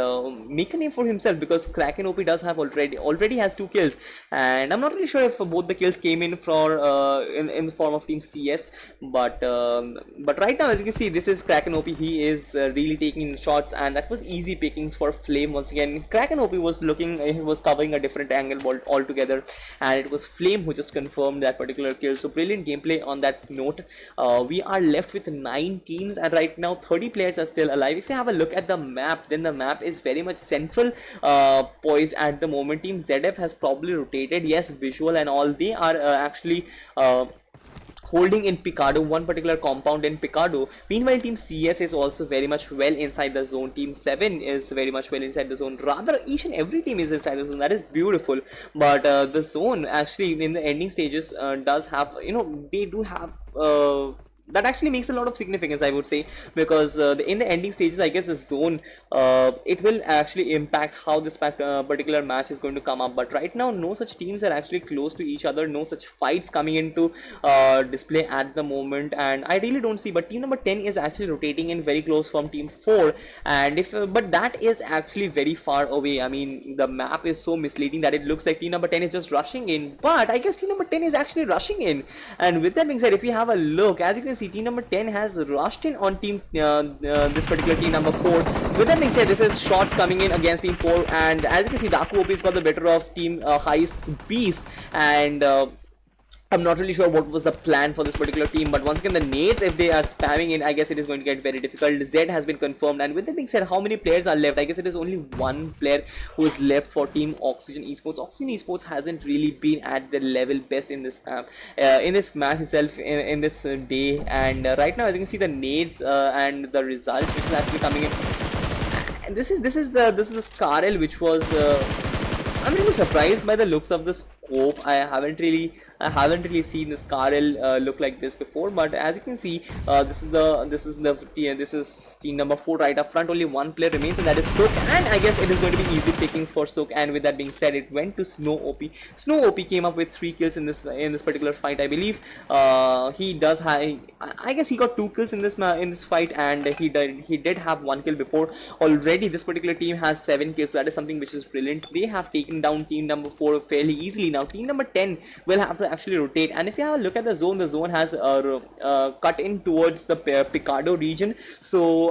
make a name for himself? Because Kraken OP does have already has 2 kills, and I'm not really sure if both the kills came in for in the form of Team CS. But right now, as you can see, this is Kraken OP. He is really taking shots, and that was easy pickings for Flame once again. Kraken OP was he was covering a different angle altogether, and it was Flame who just confirmed that particular kill. So brilliant gameplay on that note. We are left with 9 teams, and right now 30 players are still alive. If you have a look at the map, then the map is very much central poised at the moment. Team ZF has probably rotated, yes, visual and all. They are actually holding in Picado, one particular compound in Picado. Meanwhile, Team CS is also very much well inside the zone. Team 7 is very much well inside the zone. Rather, each and every team is inside the zone. That is beautiful. But the zone actually in the ending stages does have, they do have that actually makes a lot of significance, I would say, because in the ending stages, I guess the zone it will actually impact how this particular match is going to come up. But right now, no such teams are actually close to each other, no such fights coming into display at the moment, and I really don't see. But team number 10 is actually rotating in very close from team 4, and but that is actually very far away. I mean, the map is so misleading that it looks like team number 10 is just rushing in, but I guess team number 10 is actually rushing in. And with that being said, if you have a look, as you can see, team number 10 has rushed in on team this particular team number 4. With that being said, this is shots coming in against team 4, and as you can see, Daku OP has got the better of team Heist's Beast, and I'm not really sure what was the plan for this particular team, but once again, the nades, if they are spamming in, I guess it is going to get very difficult. Z has been confirmed, and with that being said, how many players are left? I guess it is only one player who is left for Team Oxygen Esports. Oxygen Esports hasn't really been at the level best in this match itself, in this day, and right now, as you can see, the nades and the results which is actually coming in. And this is the Scarel, which was I'm really surprised by the looks of the scope. I haven't really seen the Scarel look like this before, but as you can see, this is team number 4 right up front. Only one player remains, and that is Sook, and I guess it is going to be easy pickings for Sook. And with that being said, it went to Snow OP. Snow OP came up with 3 kills in this particular fight, I believe. He does have, I guess he got 2 kills in this fight, and he did have 1 kill before. Already this particular team has 7 kills, so that is something which is brilliant. They have taken down team number 4 fairly easily. Now team number 10 will have to actually rotate, and if you have a look at the zone has cut in towards the Picado region. So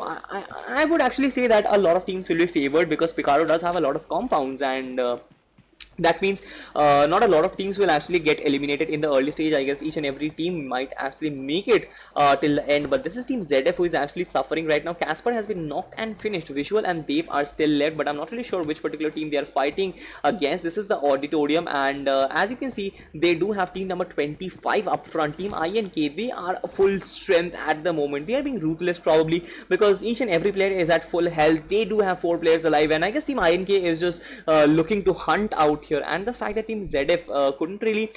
I would actually say that a lot of teams will be favored, because Picado does have a lot of compounds, and that means not a lot of teams will actually get eliminated in the early stage. I guess each and every team might actually make it till the end, but this is Team ZF who is actually suffering right now. Casper has been knocked and finished. Visual and Dave are still left, but I'm not really sure which particular team they are fighting against. This is the Auditorium, and as you can see, they do have team number 25 up front. Team INK, they are full strength at the moment. They are being ruthless probably, because each and every player is at full health. They do have 4 players alive, and I guess Team INK is just looking to hunt out here. And the fact that Team ZF couldn't really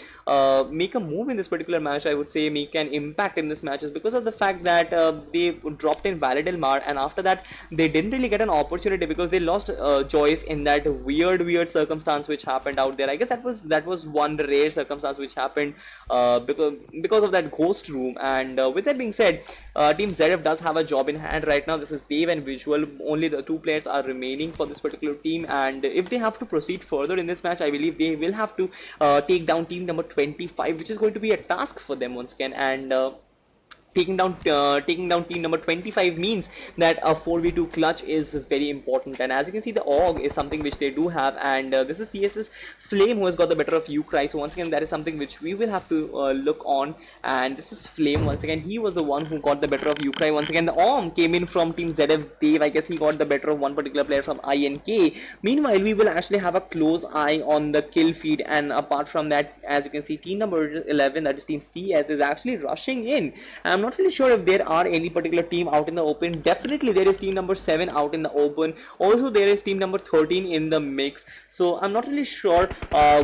make a move in this particular match, I would say make an impact in this match, is because of the fact that they dropped in Validel Mar, and after that they didn't really get an opportunity because they lost Joyce in that weird circumstance which happened out there. I guess that was one rare circumstance which happened because of that ghost room. And with that being said, Team ZF does have a job in hand right now. This is Dave and Visual. Only the 2 players are remaining for this particular team, and if they have to proceed further in this match, I believe they will have to take down team number 25, which is going to be a task for them once again. And taking down team number 25 means that a 4v2 clutch is very important. And as you can see, the AUG is something which they do have, and this is CS's Flame who has got the better of Ukrai. So once again, that is something which we will have to look on. And this is Flame once again. He was the one who got the better of Ukrai. Once again, the ARM came in from Team ZF's Dave. I guess he got the better of one particular player from INK. Meanwhile, we will actually have a close eye on the kill feed, and apart from that, as you can see, team number 11, that is Team CS, is actually rushing in. I'm not really sure if there are any particular team out in the open. Definitely there is team number 7 out in the open. Also there is team number 13 in the mix. So I'm not really sure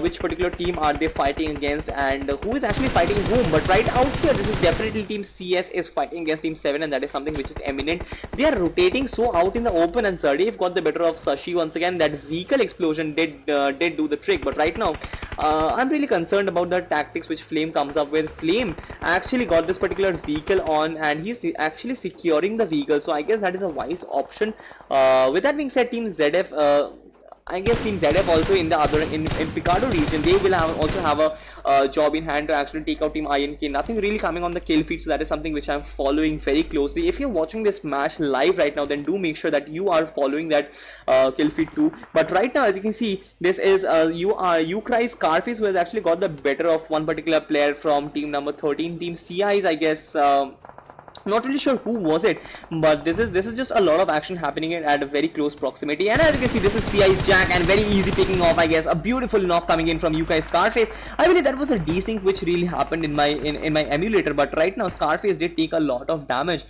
which particular team are they fighting against and who is actually fighting whom. But right out here, this is definitely Team CS is fighting against Team 7, and that is something which is eminent. They are rotating so out in the open, and Zardev got the better of Sashi once again. That vehicle explosion did do the trick. But right now, I'm really concerned about the tactics which Flame comes up with. Flame actually got this particular vehicle on, and he's actually securing the vehicle, so I guess that is a wise option. With that being said, Team ZF, I guess Team ZF also in the other in Picardo region, they will also have a job in hand to actually take out Team INK. Nothing really coming on the kill feed, so that is something which I'm following very closely. If you're watching this match live right now, then do make sure that you are following that kill feed too. But right now, as you can see, this is Ukrai's Scarface, who has actually got the better of one particular player from team number 13. Team CI's, I guess. Not really sure who was it, but this is just a lot of action happening at a very close proximity. And as you can see, this is CI's Jack, and very easy picking off, I guess. A beautiful knock coming in from UK's Scarface. I believe that was a desync which really happened in my emulator, but right now Scarface did take a lot of damage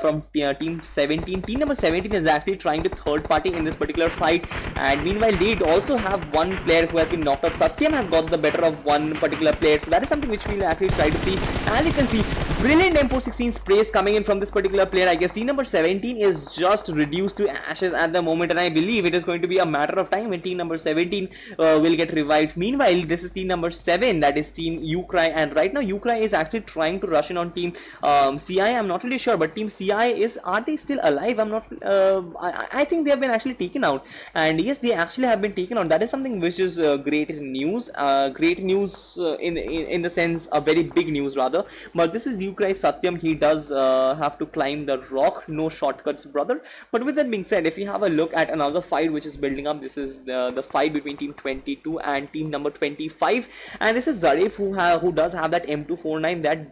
from team 17. Team number 17 is actually trying to third party in this particular fight, and meanwhile they also have one player who has been knocked out. Satyam has got the better of one particular player, so that is something which we'll actually try to see. As you can see, brilliant M416 sprays coming in from this particular player. I guess team number 17 is just reduced to ashes at the moment, and I believe it is going to be a matter of time when team number 17 will get revived. Meanwhile, this is team number 7, that is team Ukraine, and right now Ukraine is actually trying to rush in on team CI. I'm not really sure, but team CI are they still alive? I'm not. I think they have been actually taken out, and yes, they actually have been taken out. That is something which is great news. Great news in the sense a very big news rather. But this is Ukraine Satyam. He does have to climb the rock. No shortcuts, brother. But with that being said, if you have a look at another fight which is building up, this is the fight between team 22 and team number 25, and this is Zarif who does have that M249 that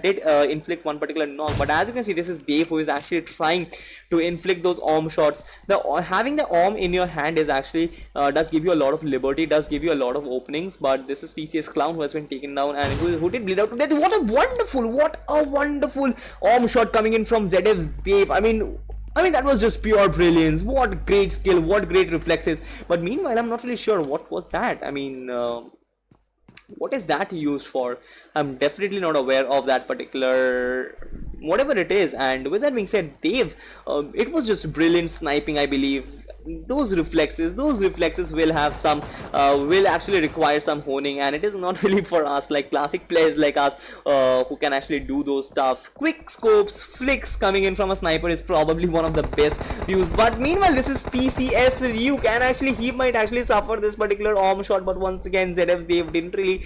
did inflict one particular knock. But as you can see, this is Dave who is actually trying to inflict those arm shots. Having the arm in your hand is actually does give you a lot of liberty, does give you a lot of openings. But this is PCS Clown who has been taken down, and who did bleed out to death. What a wonderful arm shot coming in from ZF's Dave. I mean that was just pure brilliance. What great skill, what great reflexes. But meanwhile, I'm not really sure what was that. I mean, what is that used for? I'm definitely not aware of that particular whatever it is. And with that being said, Dave, it was just brilliant sniping, I believe. Those reflexes will have some will actually require some honing, and it is not really for us, like classic players like us, who can actually do those stuff. Quick scopes, flicks coming in from a sniper is probably one of the best views. But meanwhile, this is PCS he might actually suffer this particular arm shot, but once again ZF Dave didn't really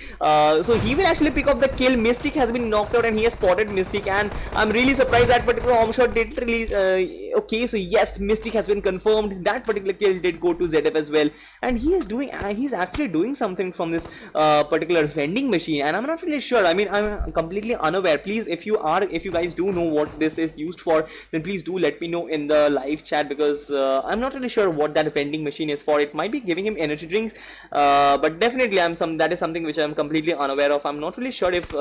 so he will actually pick up the kill. Mystic has been knocked out, and he has spotted Mystic, and I'm really surprised that particular arm shot didn't really okay, so yes, Mystic has been confirmed. That particular kill did go to ZF as well, and he's actually doing something from this particular vending machine, and I'm not really sure. I mean, I'm completely unaware. Please, if you guys do know what this is used for, then please do let me know in the live chat, because I'm not really sure what that vending machine is for. It might be giving him energy drinks, but definitely that is something which I'm completely unaware of. I'm not really sure if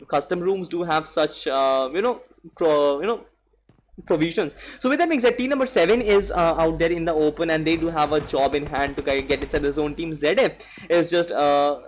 custom rooms do have such provisions. So with that being said, team number 7 is out there in the open, and they do have a job in hand to get inside the zone. Team ZF is just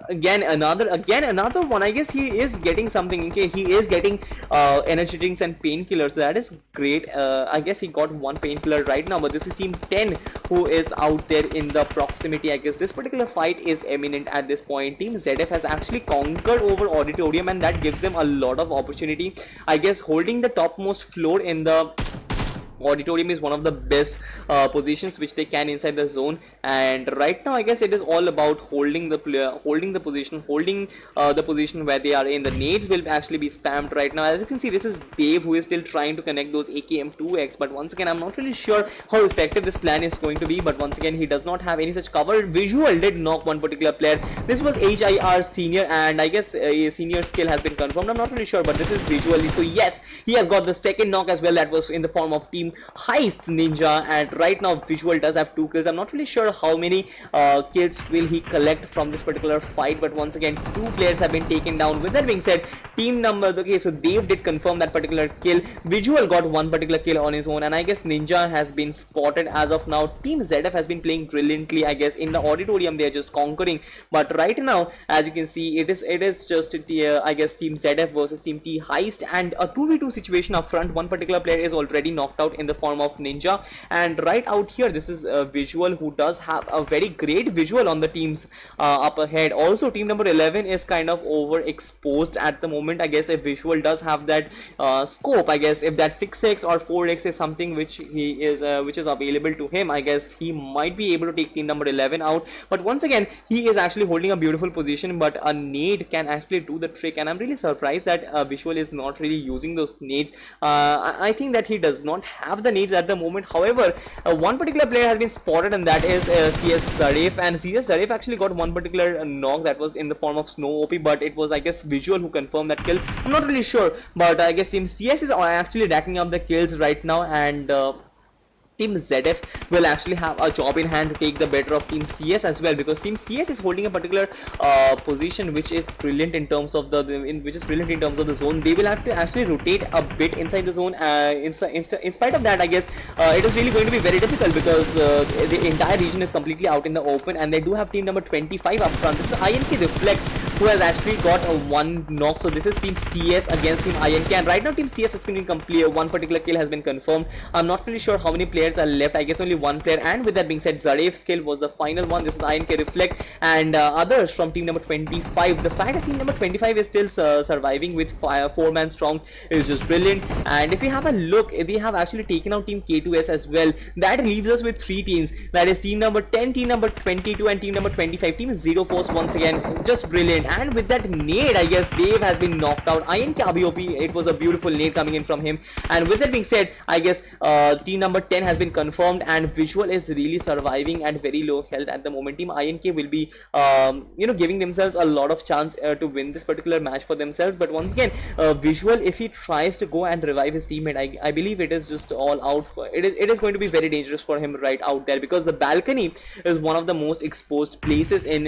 again another one. I guess he is getting something. Okay, he is getting energy drinks and painkillers, so that is great. I guess he got one painkiller right now, but this is team 10 who is out there in the proximity. I guess this particular fight is imminent at this point. Team ZF has actually conquered over Auditorium, and that gives them a lot of opportunity. I guess holding the topmost floor in the Auditorium is one of the best positions which they can inside the zone, and right now I guess it is all about holding the position where they are in. The nades will actually be spammed right now. As you can see, this is Dave who is still trying to connect those AKM2X, but once again I'm not really sure how effective this plan is going to be. But once again, he does not have any such cover. Visual did knock one particular player. This was HIR senior, and I guess a senior skill has been confirmed. I'm not really sure, but this is visually. So yes, he has got the second knock as well. That was in the form of team Heist's Ninja, and right now Visual does have 2 kills. I'm not really sure how many kills will he collect from this particular fight, but once again 2 players have been taken down. With that being said, team number, okay, so Dave did confirm that particular kill. Visual got one particular kill on his own, and I guess Ninja has been spotted as of now. Team ZF has been playing brilliantly. I guess in the Auditorium they are just conquering, but right now as you can see, it is just I guess team ZF versus team T Heist, and a 2v2 situation up front. One particular player is already knocked out in the form of Ninja. And right out here, this is Visual, who does have a very great visual on the teams up ahead. Also, team number 11 is kind of overexposed at the moment. I guess if Visual does have that scope, I guess if that 6x or 4x is something which is available to him, I guess he might be able to take team number 11 out. But once again, he is actually holding a beautiful position, but a nade can actually do the trick, and I'm really surprised that Visual is not really using those nades. I think that he does not have the nades at the moment. However, one particular player has been spotted, and that is CS Zaref, and CS Zaref actually got one particular knock that was in the form of Snow OP, but it was, I guess, Visual who confirmed that kill. I'm not really sure, but I guess Team CS is actually racking up the kills right now, and Team ZF will actually have a job in hand to take the better of Team CS as well, because Team CS is holding a particular position which is brilliant in terms of the zone. They will have to actually rotate a bit inside the zone. In spite of that, I guess it is really going to be very difficult, because the entire region is completely out in the open, and they do have team number 25 up front. This is INK Reflect, who has actually got a one knock. So this is Team CS against Team INK, and right now Team CS is going to complete. One particular kill has been confirmed. I'm not really sure how many players are left. I guess only one player, and with that being said, Zaref's kill was the final one. This is INK Reflect, and others from team number 25. The fact that team number 25 is still surviving with 4-man strong is just brilliant. And if we have a look, they have actually taken out team K2S as well. That leaves us with 3 teams. That is team number 10, team number 22, and team number 25. Team Zero Force once again, just brilliant. And with that nade, I guess Dave has been knocked out. INK ABOP, it was a beautiful nade coming in from him. And with that being said, I guess team number 10 has been confirmed, and Visual is really surviving at very low health at the moment. Team INK will be giving themselves a lot of chance to win this particular match for themselves. But once again, Visual, if he tries to go and revive his teammate, I believe it is just all out for it is going to be very dangerous for him right out there, because the balcony is one of the most exposed places in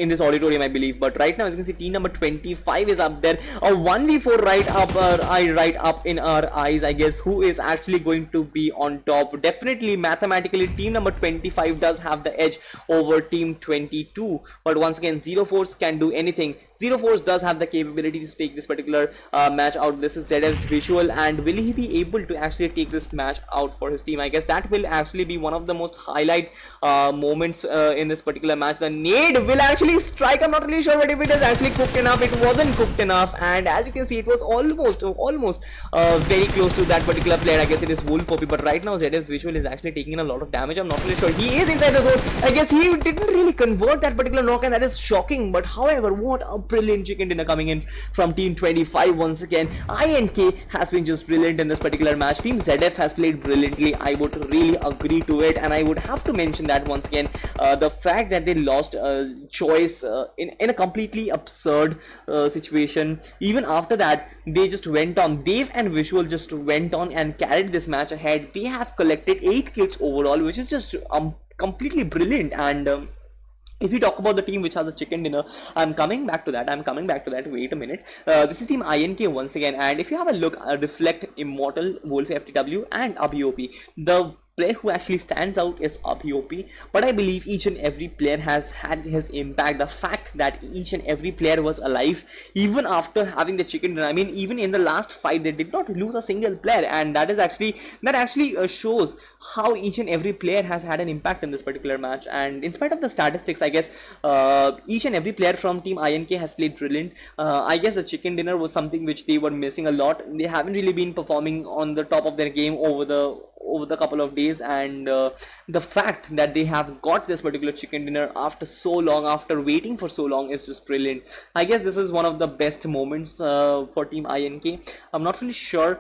this auditorium, I believe. But right now, as you can see, team number 25 is up there. A 1v4 right up in our eyes, I guess. Who is actually going to be on top? Definitely, mathematically, team number 25 does have the edge over team 22. But once again, Zero Force can do anything. Zero Force does have the capability to take this particular match out. This is ZF's Visual, and will he be able to actually take this match out for his team? I guess that will actually be one of the most highlight moments in this particular match. The nade will actually strike. I'm not really sure, but if it is actually cooked enough, it wasn't cooked enough, and as you can see, it was almost very close to that particular player. I guess it is Wolf OP, but right now ZF's Visual is actually taking a lot of damage. I'm not really sure. He is inside the zone. I guess he didn't really convert that particular knock, and that is shocking. But however, what a brilliant chicken dinner coming in from team 25 once again. INK has been just brilliant in this particular match. Team ZF has played brilliantly. I would really agree to it, and I would have to mention that once again, the fact that they lost choice in a completely absurd situation. Even after that, they just went on. Dave and Visual just went on and carried this match ahead. They have collected 8 kills overall, which is just completely brilliant. And if you talk about the team which has a chicken dinner, I'm coming back to that. Wait a minute. This is team INK once again, and if you have a look, Reflect, Immortal, Wolf FTW, and ABOP, the player who actually stands out is ABOP. But I believe each and every player has had his impact. The fact that each and every player was alive even after having the chicken dinner. I mean, even in the last fight, they did not lose a single player, and that actually shows how each and every player has had an impact in this particular match. And in spite of the statistics, I guess each and every player from team INK has played brilliant. I guess the chicken dinner was something which they were missing a lot. They haven't really been performing on the top of their game over the couple of days, and the fact that they have got this particular chicken dinner after so long, after waiting for so long, is just brilliant. I guess this is one of the best moments for team INK. I'm not really sure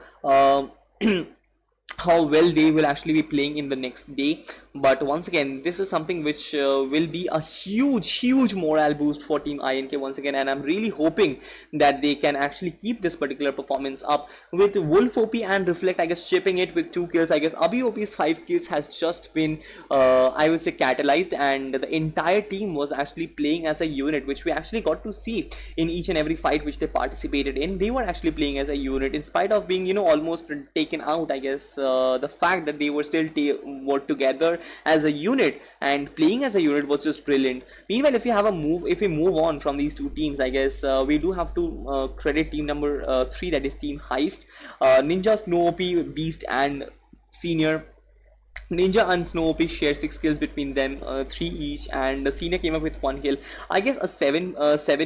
how well they will actually be playing in the next day, but once again, this is something which will be a huge morale boost for team INK once again, and I'm really hoping that they can actually keep this particular performance up, with Wolf OP and Reflect, I guess, chipping it with 2 kills. I guess ABOP's 5 kills has just been I would say catalyzed, and the entire team was actually playing as a unit, which we actually got to see in each and every fight which they participated in. They were actually playing as a unit in spite of being almost taken out, I guess, the fact that they were still work together as a unit and playing as a unit was just brilliant. Meanwhile, if we move on from these two teams, I guess we do have to credit team number 3, that is Team Heist. Ninja, Snow OP, Beast, and Senior. Ninja and Snow OP share 6 kills between them, 3 each, and Senior came up with 1 kill. I guess a 7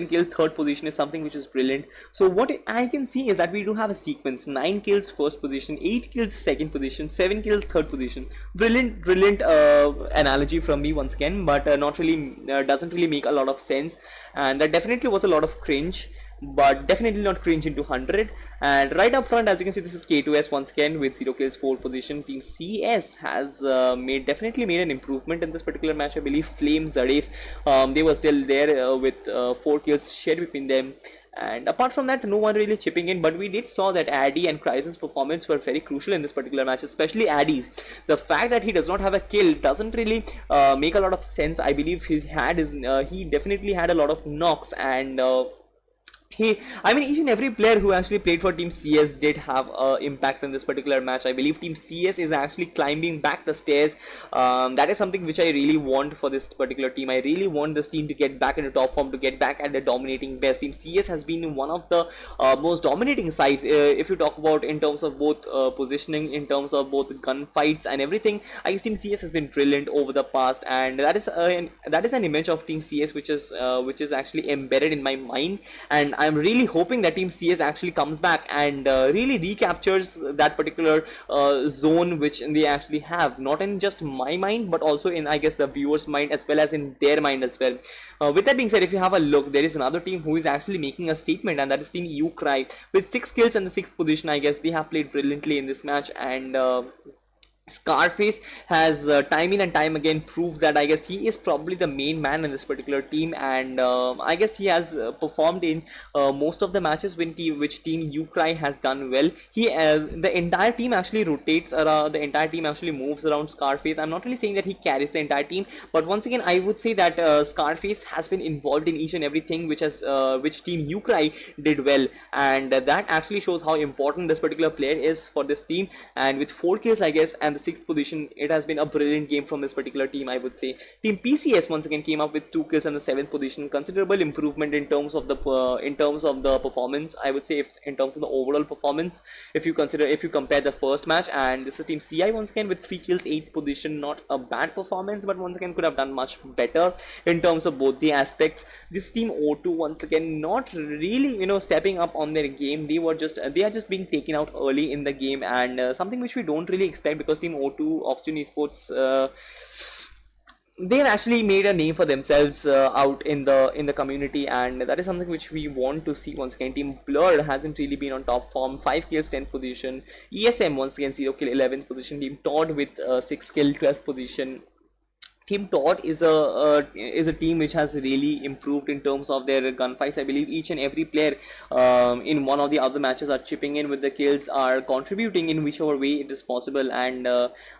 kill third position is something which is brilliant. So what I can see is that we do have a sequence: 9 kills first position, 8 kills second position, 7 kills third position. Brilliant analogy from me once again, but not really doesn't really make a lot of sense, and that definitely was a lot of cringe, but definitely not cringe into 100. And right up front, as you can see, this is K2S once again with 0 kills 4 position. Team CS has definitely made an improvement in this particular match. I believe Flame, Zaref, they were still there with 4 kills shared between them. And apart from that, no one really chipping in, but we did saw that Addy and Kryzen's performance were very crucial in this particular match, especially Addy's. The fact that he does not have a kill doesn't really make a lot of sense. I believe he definitely had a lot of knocks, and I mean, each and every player who actually played for Team CS did have an impact in this particular match. I believe Team CS is actually climbing back the stairs. That is something which I really want for this particular team. I really want this team to get back into top form, to get back at the dominating best. Team CS has been one of the most dominating sides, if you talk about in terms of both positioning, in terms of both gunfights and everything. I guess Team CS has been brilliant over the past, and that is an image of Team CS which is actually embedded in my mind, and I'm really hoping that Team CS actually comes back and really recaptures that particular zone which they actually have, not in just my mind but also in, I guess, the viewers' mind as well as in their mind as well. With that being said, if you have a look, there is another team who is actually making a statement, and that is Team Ukraine with 6 kills in the 6th position. I guess they have played brilliantly in this match, and Scarface has time in and time again proved that I guess he is probably the main man in this particular team, and I guess he has performed in most of the matches which Team Ukraine has done well. The entire team actually rotates around, the entire team actually moves around Scarface. I'm not really saying that he carries the entire team, but once again I would say that Scarface has been involved in each and everything which Team Ukraine did well, and that actually shows how important this particular player is for this team. And with 4 kills, I guess, and the 6th position, it has been a brilliant game from this particular team, I would say. Team PCS once again came up with 2 kills and the 7th position. Considerable improvement in terms of the performance, I would say, in terms of the overall performance, if you compare the first match. And this is Team CI once again with 3 kills, 8th position. Not a bad performance, but once again could have done much better in terms of both the aspects. This Team O2 once again not really stepping up on their game. They are just being taken out early in the game, and something which we don't really expect, because Team O2 Oxygen Esports, they've actually made a name for themselves out in the community, and that is something which we want to see once again. Team Blur hasn't really been on top form. 5 kills, 10th position. ESM once again 0 kill, 11th position. Team Todd with 6 kill, 12th position. Team Todd is a team which has really improved in terms of their gunfights. I believe each and every player in one of the other matches are chipping in with the kills, are contributing in whichever way it is possible. And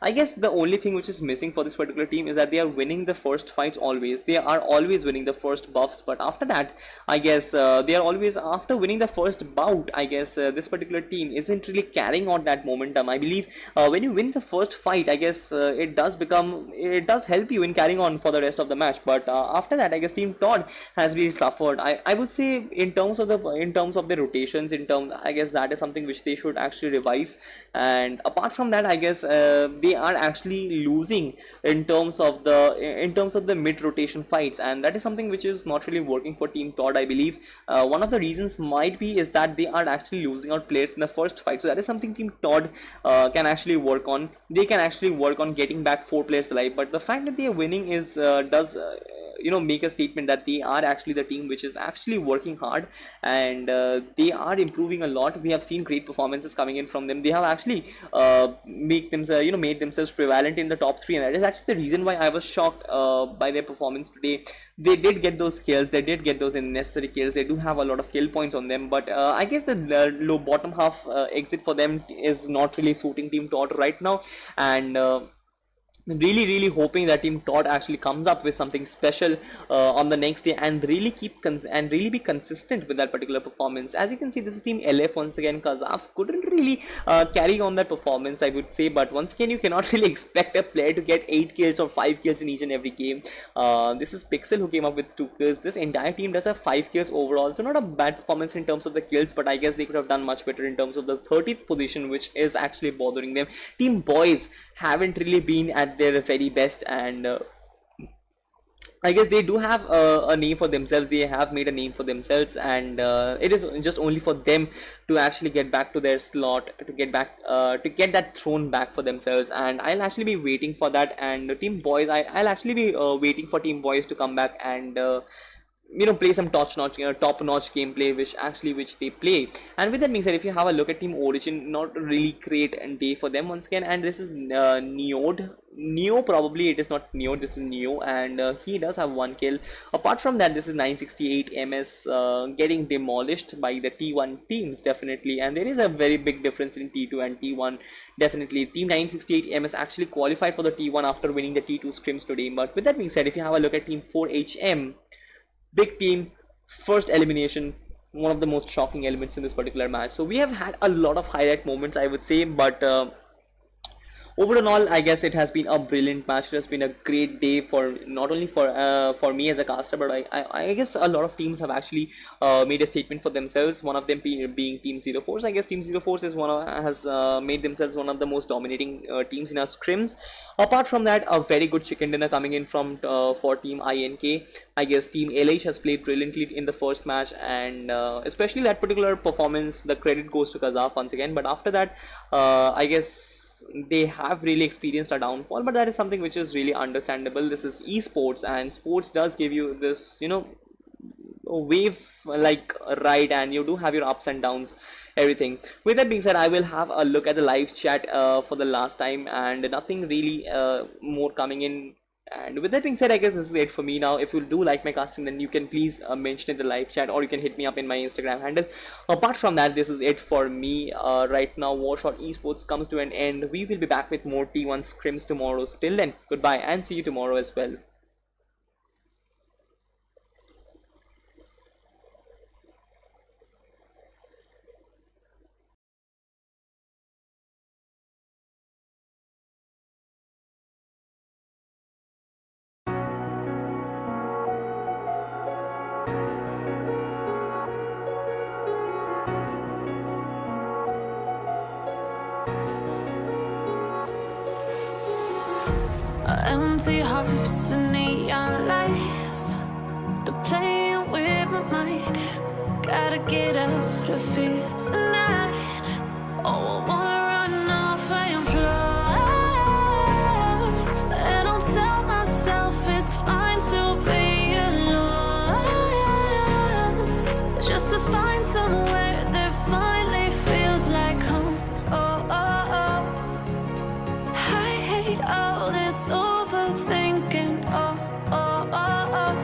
I guess the only thing which is missing for this particular team is that they are winning the first fights always. They are always winning the first buffs, but after that, I guess they are always, after winning the first bout, I guess this particular team isn't really carrying on that momentum. I believe when you win the first fight, I guess it does help you in carrying on for the rest of the match, but after that, I guess Team Todd has really suffered. I would say in terms of the rotations, I guess that is something which they should actually revise. And apart from that, I guess they are actually losing in terms of the mid rotation fights, and that is something which is not really working for Team Todd. I believe one of the reasons might be is that they are actually losing out players in the first fight, so that is something Team Todd can actually work on. They can actually work on getting back 4 players alive, but the fact that they are winning does make a statement that they are actually the team which is actually working hard, and they are improving a lot. We have seen great performances coming in from them. They have actually made themselves prevalent in the top 3, and that is actually the reason why I was shocked by their performance today. They did get those kills, they did get those necessary kills. They do have a lot of kill points on them, but I guess the low bottom half exit for them is not really suiting Team Todd right now, and really hoping that Team Todd actually comes up with something special on the next day and really and really be consistent with that particular performance. As you can see, this is Team LF once again. Kazaf couldn't really carry on that performance, I would say, but once again you cannot really expect a player to get 8 kills or 5 kills in each and every game. This is Pixel who came up with 2 kills. This entire team does have 5 kills overall, so not a bad performance in terms of the kills, but I guess they could have done much better in terms of the 30th position, which is actually bothering them. Team Boys haven't really been at their very best, and I guess they do have a name for themselves. They have made a name for themselves, and it is just only for them to actually get back to their slot, to get back to get that throne back for themselves. And I'll actually be waiting for that. And Team Boys, I'll actually be waiting for Team Boys to come back and play some top-notch gameplay which they play. And with that being said, if you have a look at Team Origin, not really great day for them once again. And this is Neo, probably it is not Neo, this is Neo, and he does have 1 kill. Apart from that, this is 968 MS getting demolished by the T1 teams, definitely. And there is a very big difference in T2 and T1, definitely. Team 968 MS actually qualified for the T1 after winning the T2 scrims today. But with that being said, if you have a look at Team 4HM, big team, first elimination, one of the most shocking elements in this particular match. So we have had a lot of highlight moments, I would say, but overall, I guess it has been a brilliant match. It has been a great day for not only for me as a caster, but I guess a lot of teams have actually made a statement for themselves. One of them being Team 04. I guess Team 04 has made themselves one of the most dominating teams in our scrims. Apart from that, a very good chicken dinner coming in from for Team INK. I guess Team LH has played brilliantly in the first match, and especially that particular performance, the credit goes to Kazaf once again. But after that, I guess they have really experienced a downfall, but that is something which is really understandable. This is esports, and sports does give you this, wave like ride, and you do have your ups and downs, everything. With that being said, I will have a look at the live chat for the last time, and nothing really more coming in. And with that being said, I guess this is it for me now. If you do like my casting, then you can please mention in the live chat, or you can hit me up in my Instagram handle. Apart from that, this is it for me right now. W4RSHOT Esports comes to an end. We will be back with more T1 scrims tomorrow. So till then, goodbye and see you tomorrow as well. Empty hearts and neon lights, they're playing with my mind. Gotta get out of here tonight. Oh, I wanna run off and fly, and I'll tell myself it's fine to be alone, just to find somewhere that finally feels like home. Oh, oh, oh. I hate all this overthinking. Oh, oh, oh, oh.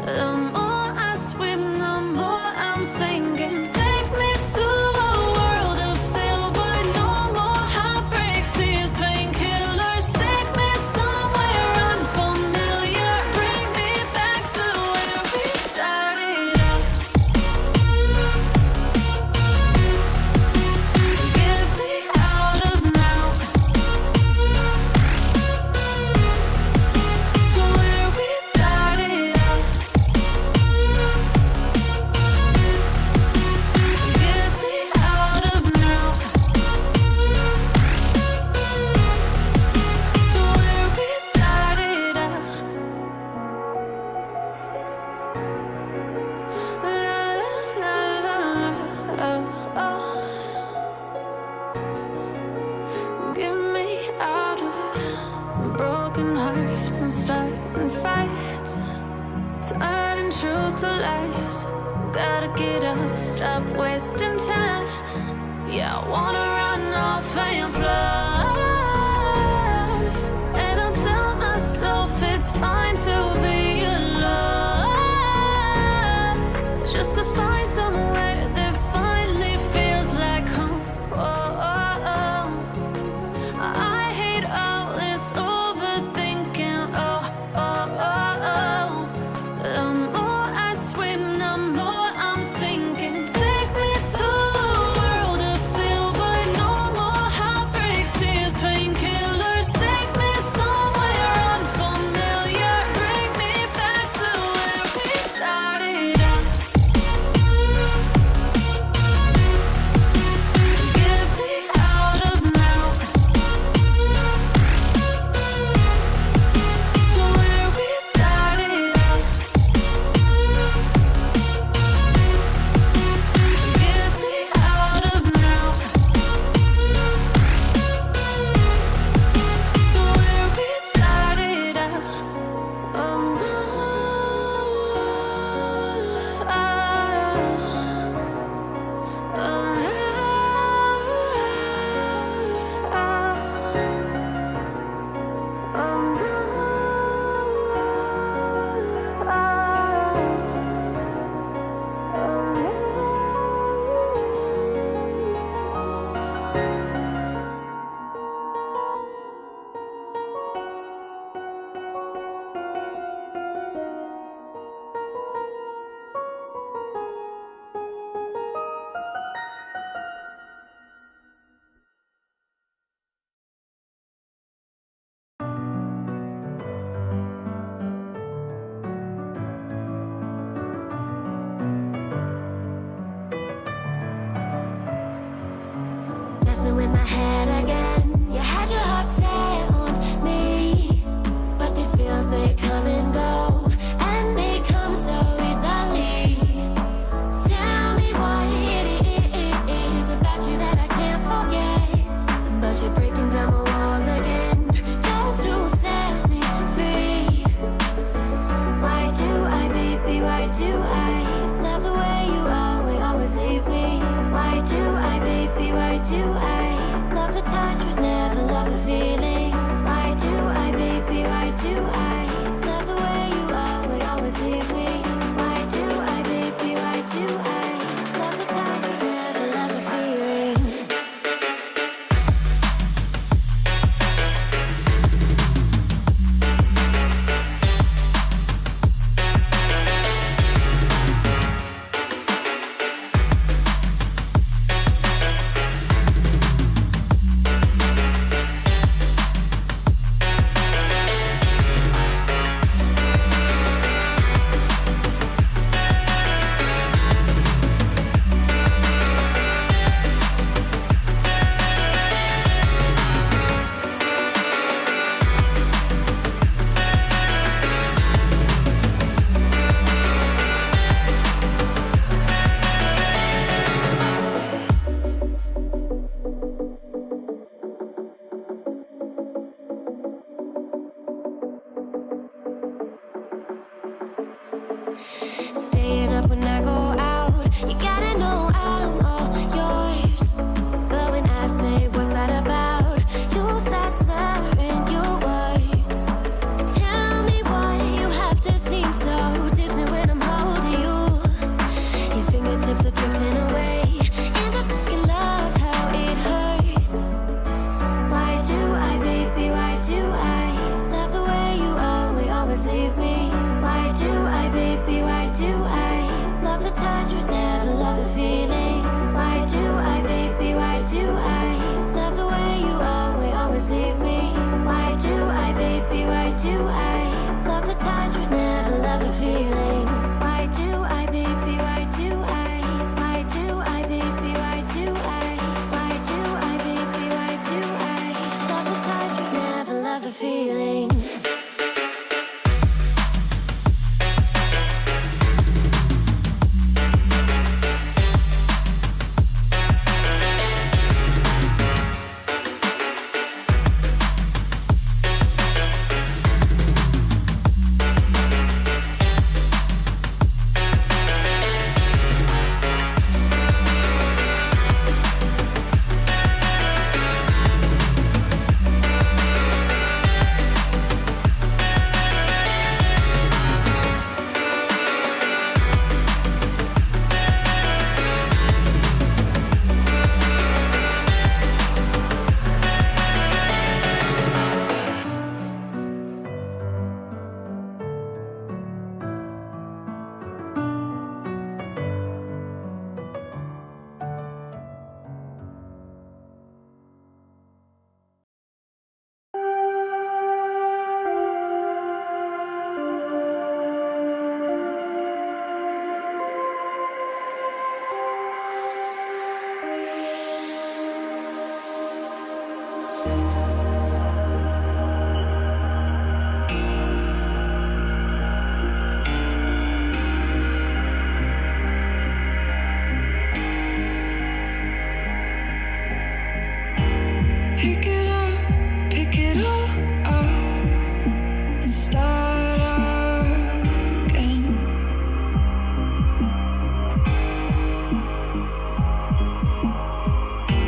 The more I swim, the more I'm sinking. Take me to a world of silver. No more heartbreaks, tears, painkillers. Take me somewhere unfamiliar. Bring me back to where we started out. Get me out of now, to where we started out. Get me out of now, to where we started out. La la la la la, oh, oh. Get me out of broken hearts and starting fights, turning truth to lies. Gotta get up, stop wasting time. Yeah, I wanna run off and fly, and I'll tell myself it's fine to be alone, just to find somewhere that finally feels like home. Oh, oh, oh. I hate all this messing with my head again. You had your heart set on me, but these feels, they come and go, and they come so easily. Tell me what it is about you that I can't forget, but you're breaking down my walls again just to set me free. Why do I, baby, why do I love the way you always leave me? Why do I, baby, why do I love the touch but never love the feeling? Why do I, baby, why do I love the way you always leave me? Why do I, baby, why do I love the touch but never love the feeling? Staying up when I go out, you gotta know I'm all yours. But when I say what's that about, you start slurring your words. Tell me why you have to seem so distant when I'm holding you. Your fingertips are drifting away, and I fucking love how it hurts. Why do I, baby, why do I love the way you always leave me? Why do I, baby, why do I love the touch but never love the feeling? Why do I, baby, why do I love the way you always leave me? Why do I, baby, why do I love the touch but never love the feeling? Why do I, baby, why do I? Why do I, baby, why do I? Why do I, baby, why do I love the touch but never love the feeling? Pick it all up and start again.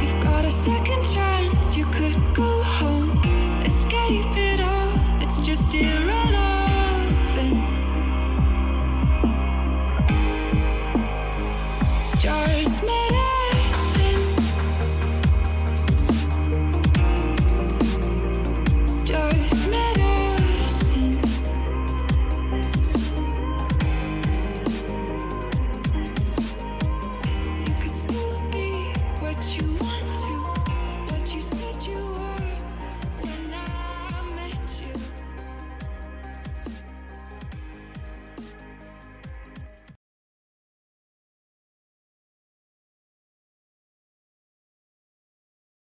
We've got a second chance.